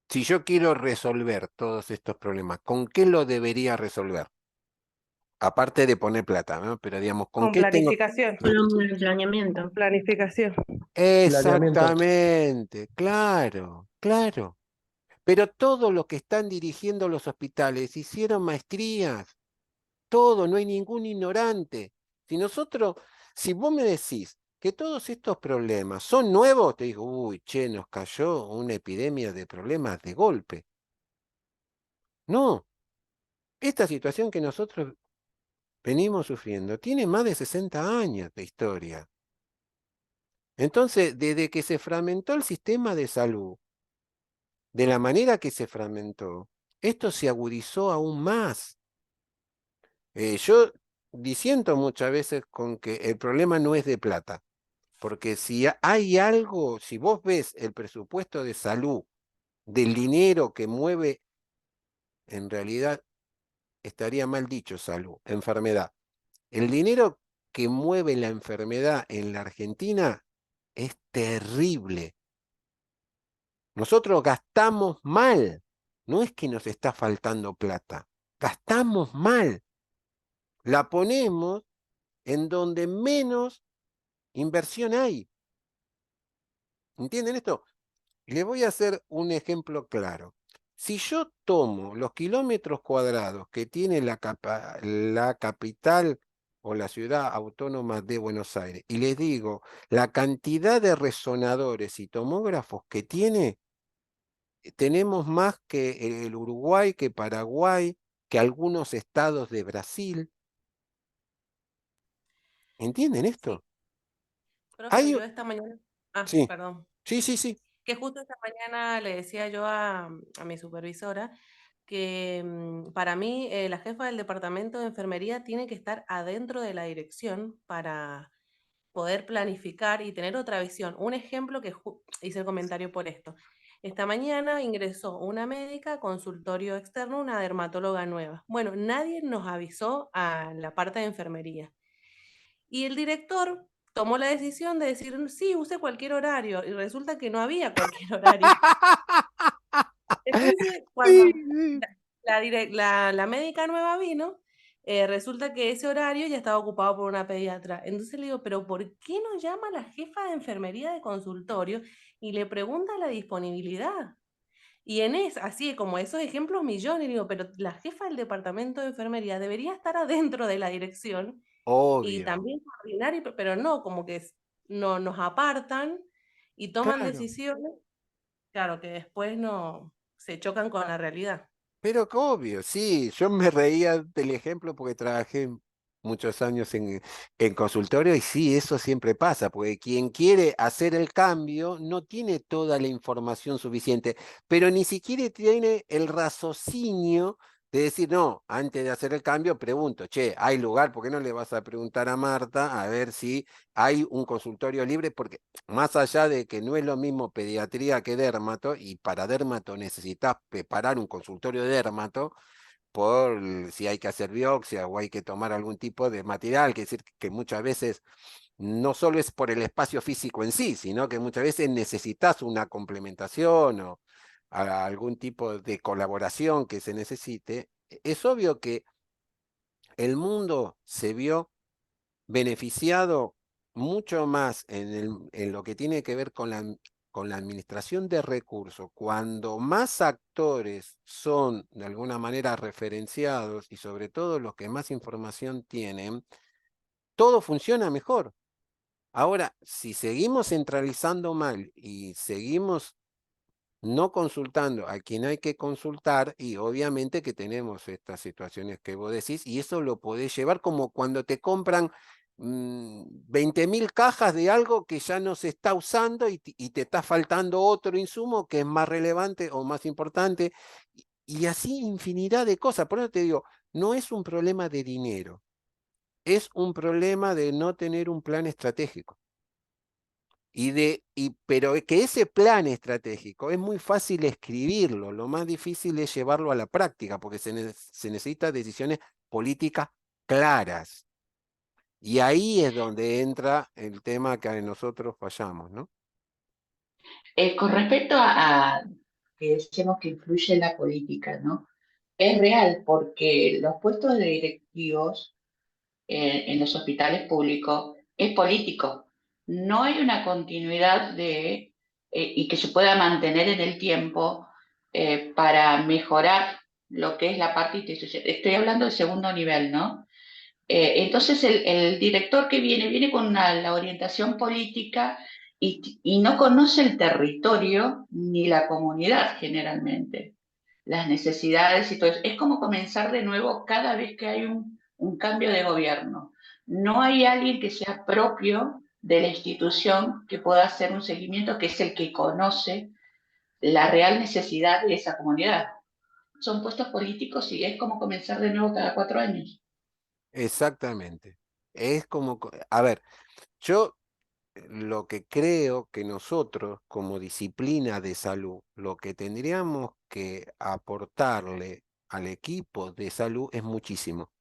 Si yo quiero resolver todos estos problemas, ¿con qué lo debería resolver? Aparte de poner plata, ¿no? Pero digamos, ¿con Con qué tengo? planificación, Solo un planeamiento. planificación. Planeamiento. Exactamente, claro, claro. Pero todos los que están dirigiendo los hospitales hicieron maestrías, todo, no hay ningún ignorante. Si nosotros, si vos me decís que todos estos problemas son nuevos, te digo, uy, che, nos cayó una epidemia de problemas de golpe. No, esta situación que nosotros venimos sufriendo tiene más de 60 años de historia. Entonces, desde que se fragmentó el sistema de salud, de la manera que se fragmentó, esto se agudizó aún más. Yo disiento muchas veces con que el problema no es de plata, porque si hay algo, si vos ves el presupuesto de salud, del dinero que mueve, en realidad estaría mal dicho salud, enfermedad. El dinero que mueve la enfermedad en la Argentina es terrible. Nosotros gastamos mal. No es que nos está faltando plata. Gastamos mal. La ponemos en donde menos inversión hay. ¿Entienden esto? Le voy a hacer un ejemplo claro. Si yo tomo los kilómetros cuadrados que tiene la capital o la ciudad autónoma de Buenos Aires y les digo la cantidad de resonadores y tomógrafos que tiene, tenemos más que el Uruguay, que Paraguay, que algunos estados de Brasil. ¿Entienden Sí, esto? profe, Hay... yo esta mañana, Sí, perdón, sí, sí, sí. que justo esta mañana le decía yo a mi supervisora que para mí la jefa del departamento de enfermería tiene que estar adentro de la dirección para poder planificar y tener otra visión. Un ejemplo que hice el comentario por esto. Esta mañana ingresó una médica a consultorio externo, una dermatóloga nueva. Bueno, nadie nos avisó a la parte de enfermería. Y el director tomó la decisión de decir, sí, use cualquier horario. Y resulta que no había cualquier horario. Entonces, cuando Sí, sí. la médica nueva vino, resulta que ese horario ya estaba ocupado por una pediatra. Entonces le digo, pero ¿por qué no llama a la jefa de enfermería de consultorio y le pregunta la disponibilidad? Y así como esos ejemplos millones, y digo, pero la jefa del departamento de enfermería debería estar adentro de la dirección y Obvio, también coordinar, pero no, como que no, nos apartan y toman claro. decisiones, claro, que después no se chocan con la realidad. Pero que obvio, sí, yo me reía del ejemplo porque trabajé muchos años en consultorio y sí, eso siempre pasa, porque quien quiere hacer el cambio no tiene toda la información suficiente, pero ni siquiera tiene el raciocinio de decir, no, antes de hacer el cambio pregunto, che, ¿hay lugar? ¿Por qué no le vas a preguntar a Marta a ver si hay un consultorio libre? Porque más allá de que no es lo mismo pediatría que dermato, y para dermato necesitas preparar un consultorio de dermato por si hay que hacer biopsia o hay que tomar algún tipo de material, que decir que muchas veces no solo es por el espacio físico en sí, sino que muchas veces necesitas una complementación o algún tipo de colaboración que se necesite. Es obvio que el mundo se vio beneficiado mucho más en lo que tiene que ver con la administración de recursos. Cuando más actores son de alguna manera referenciados y sobre todo los que más información tienen, todo funciona mejor. Ahora, si seguimos centralizando mal y seguimos no consultando a quien hay que consultar, y obviamente que tenemos estas situaciones que vos decís, y eso lo podés llevar como cuando te compran 20.000 cajas de algo que ya no se está usando y te está faltando otro insumo que es más relevante o más importante, y así infinidad de cosas. Por eso te digo, no es un problema de dinero, es un problema de no tener un plan estratégico. Pero que ese plan estratégico es muy fácil escribirlo, lo más difícil es llevarlo a la práctica, porque se necesitan decisiones políticas claras. Y ahí es donde entra el tema que nosotros fallamos, ¿no? Con respecto a que decíamos que influye la política, ¿no? Es real porque los puestos de directivos en los hospitales públicos es político. No hay una continuidad y que se pueda mantener en el tiempo para mejorar lo que es la parte institucional. Estoy hablando del segundo nivel, ¿no? Entonces el director que viene con la orientación política y no conoce el territorio ni la comunidad generalmente, las necesidades y todo eso. Es como comenzar de nuevo cada vez que hay un cambio de gobierno. No hay alguien que sea propio de la institución que pueda hacer un seguimiento, que es el que conoce la real necesidad de esa comunidad. Son puestos políticos y es como comenzar de nuevo cada 4 años. Exactamente. Es como, a ver, yo lo que creo que nosotros como disciplina de salud, lo que tendríamos que aportarle al equipo de salud es muchísimo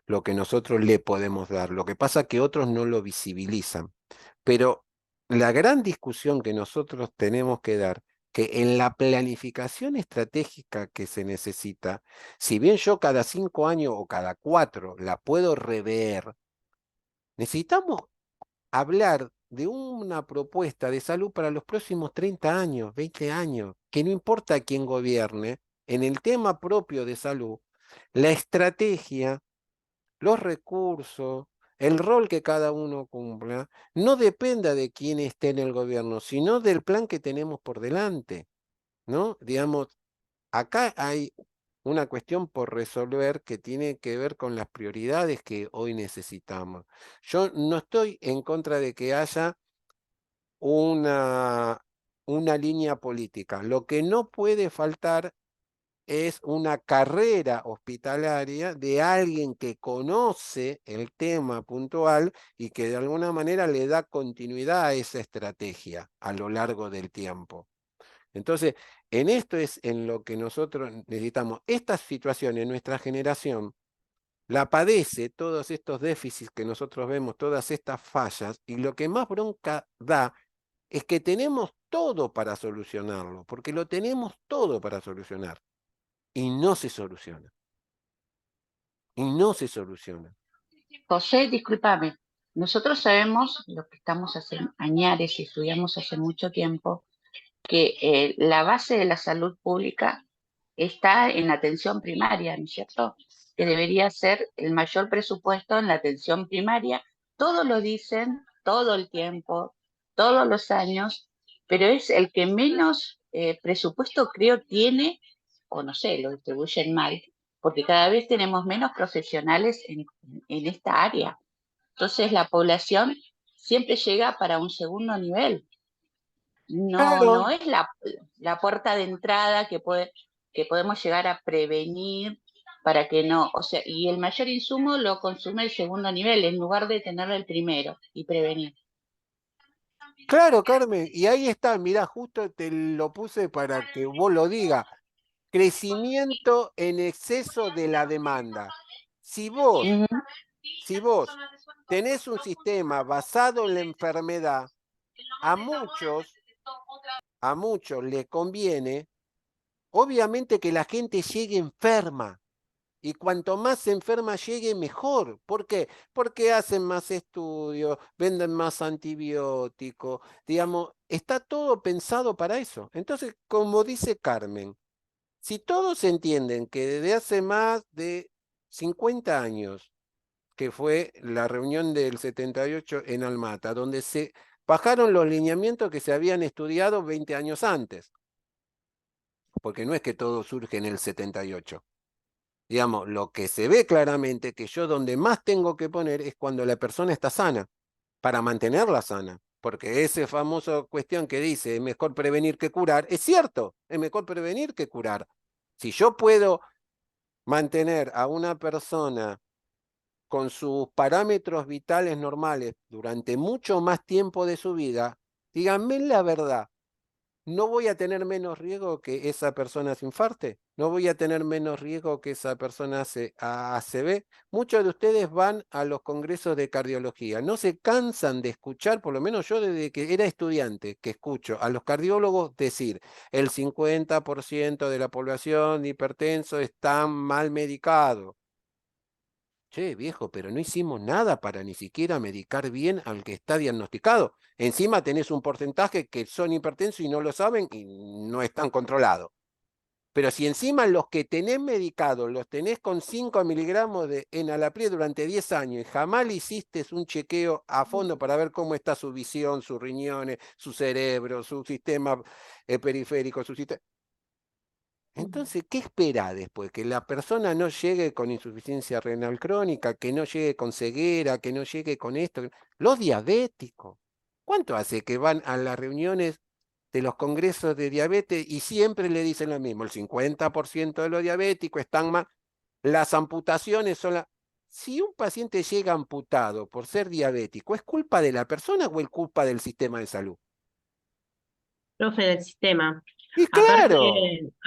lo que nosotros le podemos dar. Lo que pasa es que otros no lo visibilizan. Pero la gran discusión que nosotros tenemos que dar, que en la planificación estratégica que se necesita, si bien yo cada 5 años o cada 4 la puedo rever, necesitamos hablar de una propuesta de salud para los próximos 30 años, 20 años, que no importa quién gobierne, en el tema propio de salud, la estrategia, los recursos, el rol que cada uno cumpla, no dependa de quién esté en el gobierno, sino del plan que tenemos por delante, ¿no? Digamos, acá hay una cuestión por resolver que tiene que ver con las prioridades que hoy necesitamos. Yo no estoy en contra de que haya una, una línea política. Lo que no puede faltar es una carrera hospitalaria de alguien que conoce el tema puntual y que de alguna manera le da continuidad a esa estrategia a lo largo del tiempo. Entonces, en esto es en lo que nosotros necesitamos. Esta situación en nuestra generación la padece todos estos déficits que nosotros vemos, todas estas fallas, y lo que más bronca da es que tenemos todo para solucionarlo, porque lo tenemos todo para solucionar, y no se soluciona, y no se soluciona. José, discúlpame, nosotros sabemos, lo que estamos hace añares y estudiamos hace mucho tiempo, que la base de la salud pública está en la atención primaria, ¿no es cierto? Que debería ser el mayor presupuesto en la atención primaria. Todos lo dicen, todo el tiempo, todos los años, pero es el que menos presupuesto creo tiene, o no sé, lo distribuyen mal, porque cada vez tenemos menos profesionales en esta área. Entonces la población siempre llega para un segundo nivel. No Claro, es la puerta de entrada que podemos llegar a prevenir para que no, o sea, y el mayor insumo lo consume el segundo nivel en lugar de tenerlo el primero y prevenir. claro, Carmen, y ahí está, mirá, justo te lo puse para que vos lo digas. Crecimiento en exceso de la demanda. Si vos, Ujú. si vos tenés un sistema basado en la enfermedad, a muchos le conviene, obviamente, que la gente llegue enferma. Y cuanto más enferma llegue, mejor. ¿Por qué? Porque hacen más estudios, venden más antibióticos, digamos, está todo pensado para eso. Entonces, como dice Carmen, si todos entienden que desde hace más de 50 años, que fue la reunión del 78 en Almata, donde se bajaron los lineamientos que se habían estudiado 20 años antes, porque no es que todo surge en el 78. Digamos, lo que se ve claramente que yo donde más tengo que poner es cuando la persona está sana, para mantenerla sana. Porque ese famoso cuestión que dice, es mejor prevenir que curar, es cierto, es mejor prevenir que curar. Si yo puedo mantener a una persona con sus parámetros vitales normales durante mucho más tiempo de su vida, díganme la verdad, ¿no voy a tener menos riesgo que esa persona se infarte? ¿No voy a tener menos riesgo que esa persona se ACV? Muchos de ustedes van a los congresos de cardiología. No se cansan de escuchar, por lo menos yo desde que era estudiante, que escucho a los cardiólogos decir, el 50% de la población hipertenso está mal medicado. Che, viejo, pero no hicimos nada para ni siquiera medicar bien al que está diagnosticado. Encima tenés un porcentaje que son hipertensos y no lo saben y no están controlados. Pero si encima los que tenés medicados los tenés con 5 miligramos de enalapril durante 10 años y jamás le hiciste un chequeo a fondo para ver cómo está su visión, sus riñones, su cerebro, su sistema periférico, su sistema... Entonces, ¿qué espera después? Que la persona no llegue con insuficiencia renal crónica, que no llegue con ceguera, que no llegue con esto. Los diabéticos. ¿Cuánto hace que van a las reuniones de los congresos de diabetes y siempre le dicen lo mismo? El 50% de los diabéticos están mal. Las amputaciones son las... Si un paciente llega amputado por ser diabético, ¿es culpa de la persona o es culpa del sistema de salud? Profe del sistema. Y Aparte, claro,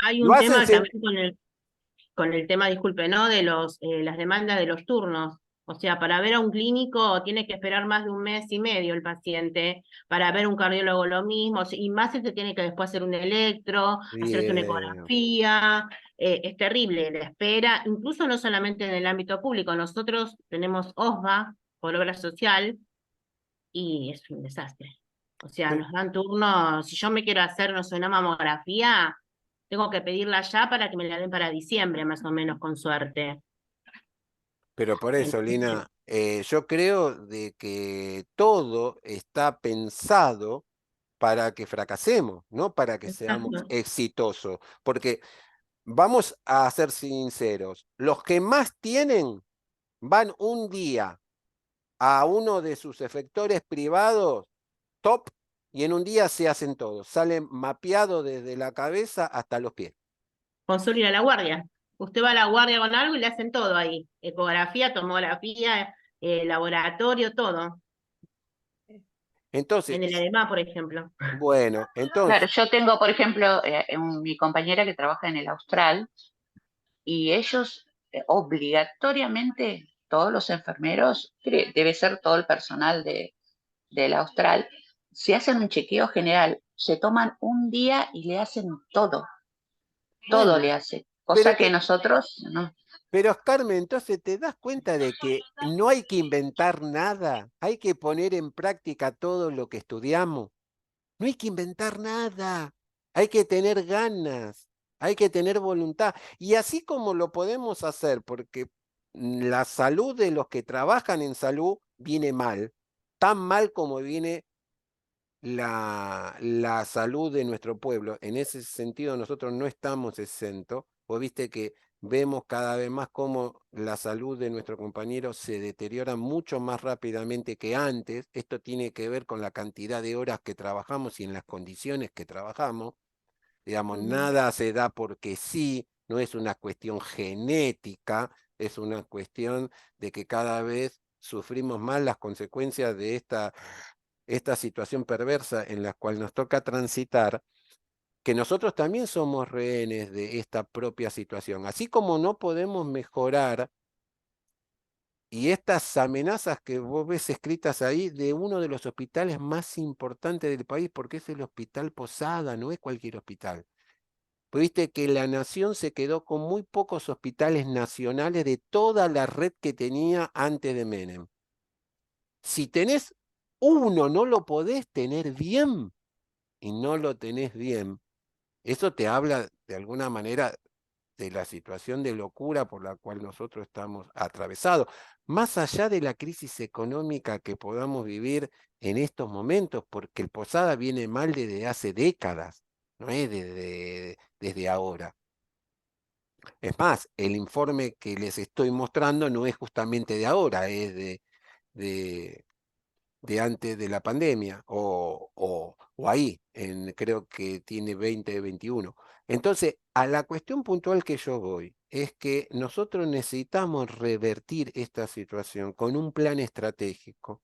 hay lo un hacen... tema también con el tema, disculpe, ¿no? De las demandas de los turnos. O sea, para ver a un clínico tiene que esperar más de un mes y medio el paciente, para ver un cardiólogo lo mismo, y más si se tiene que después hacer un electro, hacerse una Bien. ecografía, es terrible la espera, incluso no solamente en el ámbito público, nosotros tenemos OSVA, por obra social, y es un desastre. O sea, nos dan turnos, si yo me quiero hacer, no sé, una mamografía, tengo que pedirla ya para que me la den para diciembre, más o menos, con suerte. Pero por eso, Entonces, Lina, yo creo de que todo está pensado para que fracasemos, no para que seamos exacto. exitosos. Porque vamos a ser sinceros, los que más tienen van un día a uno de sus efectores privados top y en un día se hacen todos, salen mapeados desde la cabeza hasta los pies. Con solo ir a la guardia. Usted va a la guardia con algo y le hacen todo ahí. Ecografía, tomografía, laboratorio, todo. Entonces, En el ADEMA, por ejemplo. bueno, Claro, entonces, yo tengo, por ejemplo, mi compañera que trabaja en el Austral y ellos obligatoriamente, todos los enfermeros, debe ser todo el personal del Austral, si hacen un chequeo general, se toman un día y le hacen todo bueno, le hacen, pero cosa que nosotros no. pero Carmen, entonces te das cuenta de que no hay que inventar nada, hay que poner en práctica todo lo que estudiamos. No hay que inventar nada, hay que tener ganas, hay que tener voluntad. Y así como lo podemos hacer, porque la salud de los que trabajan en salud viene mal, tan mal como viene la salud de nuestro pueblo. En ese sentido, nosotros no estamos exentos. Vos viste que vemos cada vez más cómo la salud de nuestro compañero se deteriora mucho más rápidamente que antes. Esto tiene que ver con la cantidad de horas que trabajamos y en las condiciones que trabajamos. Digamos, Ujú. nada se da porque sí, no es una cuestión genética, es una cuestión de que cada vez sufrimos más las consecuencias de esta situación perversa en la cual nos toca transitar, que nosotros también somos rehenes de esta propia situación. Así como no podemos mejorar, y estas amenazas que vos ves escritas ahí de uno de los hospitales más importantes del país, porque es el Hospital Posada, no es cualquier hospital. Pues viste que la nación se quedó con muy pocos hospitales nacionales de toda la red que tenía antes de Menem. Si tenés uno, no lo podés tener bien y no lo tenés bien. Eso te habla de alguna manera de la situación de locura por la cual nosotros estamos atravesados. Más allá de la crisis económica que podamos vivir en estos momentos, porque el Posada viene mal desde hace décadas, no es desde ahora. Es más, el informe que les estoy mostrando no es justamente de ahora, es de, de antes de la pandemia, o ahí, creo que tiene 2021. Entonces, a la cuestión puntual que yo voy, es que nosotros necesitamos revertir esta situación con un plan estratégico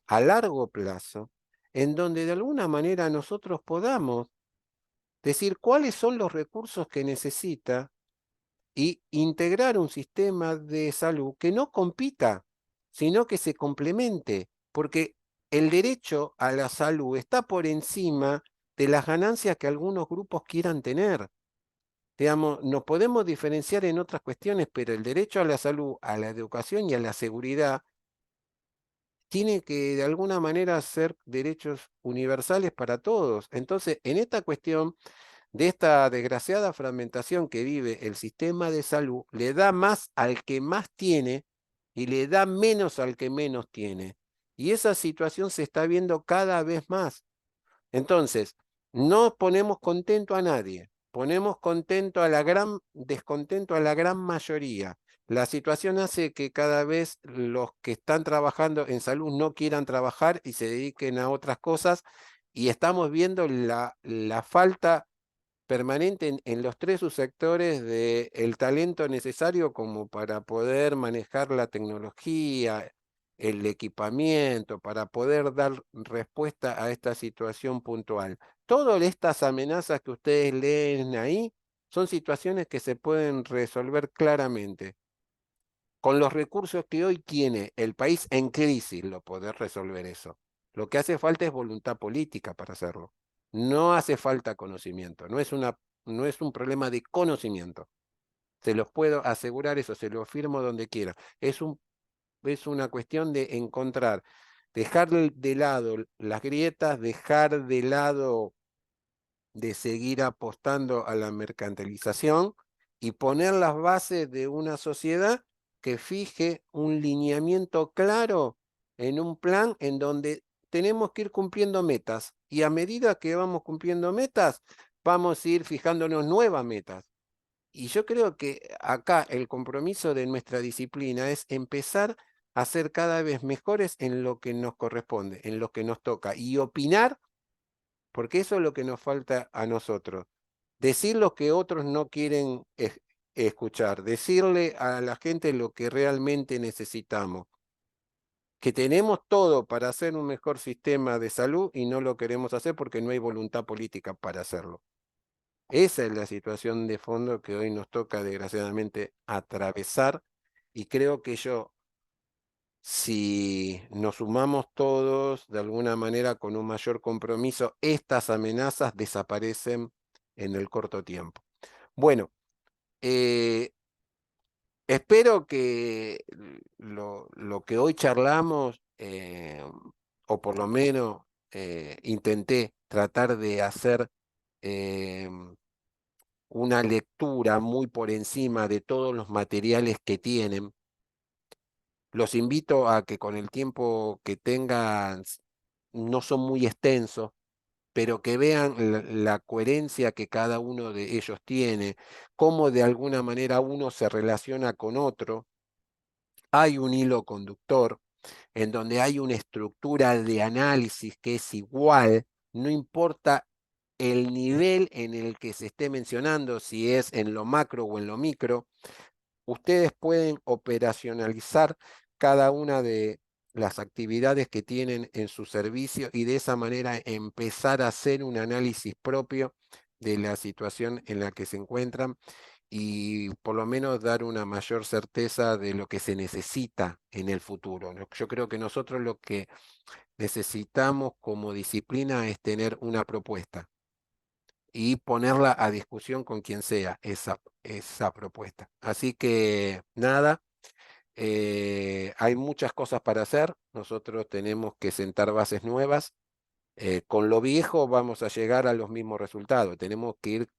a largo plazo, en donde de alguna manera nosotros podamos decir cuáles son los recursos que necesita y integrar un sistema de salud que no compita, sino que se complemente, porque el derecho a la salud está por encima de las ganancias que algunos grupos quieran tener. Digamos, nos podemos diferenciar en otras cuestiones, pero el derecho a la salud, a la educación y a la seguridad tiene que de alguna manera ser derechos universales para todos. Entonces, en esta cuestión de esta desgraciada fragmentación que vive el sistema de salud, le da más al que más tiene y le da menos al que menos tiene. Y esa situación se está viendo cada vez más. Entonces, no ponemos contento a nadie, ponemos contento a descontento a la gran mayoría. La situación hace que cada vez los que están trabajando en salud no quieran trabajar y se dediquen a otras cosas, y estamos viendo la falta permanente en los tres subsectores del talento necesario como para poder manejar la tecnología, el equipamiento, para poder dar respuesta a esta situación puntual. Todas estas amenazas que ustedes leen ahí son situaciones que se pueden resolver claramente. Con los recursos que hoy tiene el país en crisis, lo poder resolver eso. Lo que hace falta es voluntad política para hacerlo. No hace falta conocimiento, no es un problema de conocimiento. Se los puedo asegurar eso, se lo firmo donde quiera. Es una cuestión de encontrar dejar de lado las grietas, dejar de lado de seguir apostando a la mercantilización y poner las bases de una sociedad que fije un lineamiento claro en un plan en donde tenemos que ir cumpliendo metas y a medida que vamos cumpliendo metas, vamos a ir fijándonos nuevas metas. Y yo creo que acá el compromiso de nuestra disciplina es empezar a ser cada vez mejores en lo que nos corresponde, en lo que nos toca y opinar, porque eso es lo que nos falta a nosotros. Decir lo que otros no quieren escuchar, decirle a la gente lo que realmente necesitamos, que tenemos todo para hacer un mejor sistema de salud y no lo queremos hacer porque no hay voluntad política para hacerlo. Esa es la situación de fondo que hoy nos toca desgraciadamente atravesar y creo que si nos sumamos todos de alguna manera con un mayor compromiso, estas amenazas desaparecen en el corto tiempo. Bueno, espero que lo que hoy charlamos, o por lo menos intenté tratar de hacer una lectura muy por encima de todos los materiales que tienen. Los invito a que con el tiempo que tengan, no son muy extensos, pero que vean la coherencia que cada uno de ellos tiene, cómo de alguna manera uno se relaciona con otro. Hay un hilo conductor en donde hay una estructura de análisis que es igual, no importa el nivel en el que se esté mencionando, si es en lo macro o en lo micro, ustedes pueden operacionalizar cada una de las actividades que tienen en su servicio y de esa manera empezar a hacer un análisis propio de la situación en la que se encuentran y por lo menos dar una mayor certeza de lo que se necesita en el futuro. Yo creo que nosotros lo que necesitamos como disciplina es tener una propuesta y ponerla a discusión con quien sea esa propuesta. Así que nada, hay muchas cosas para hacer, nosotros tenemos que sentar bases nuevas. Con lo viejo vamos a llegar a los mismos resultados, tenemos que ir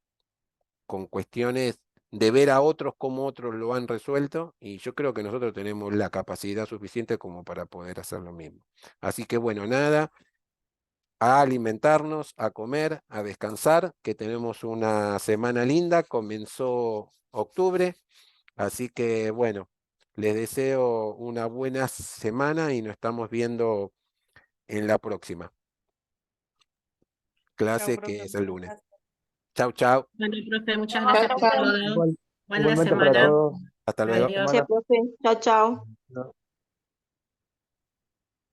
con cuestiones de ver a otros cómo otros lo han resuelto y yo creo que nosotros tenemos la capacidad suficiente como para poder hacer lo mismo. Así que bueno, nada, a alimentarnos, a comer, a descansar, que tenemos una semana linda, comenzó octubre, así que bueno, les deseo una buena semana y nos estamos viendo en la próxima Chao, clase profe, que es el muchas lunes. gracias. Chau, chau, Bueno, profe, muchas Chao, gracias por chao. todo. Buena Igualmente para semana. todos. hasta luego. Adiós. Gracias, profe. Chao, chao. No.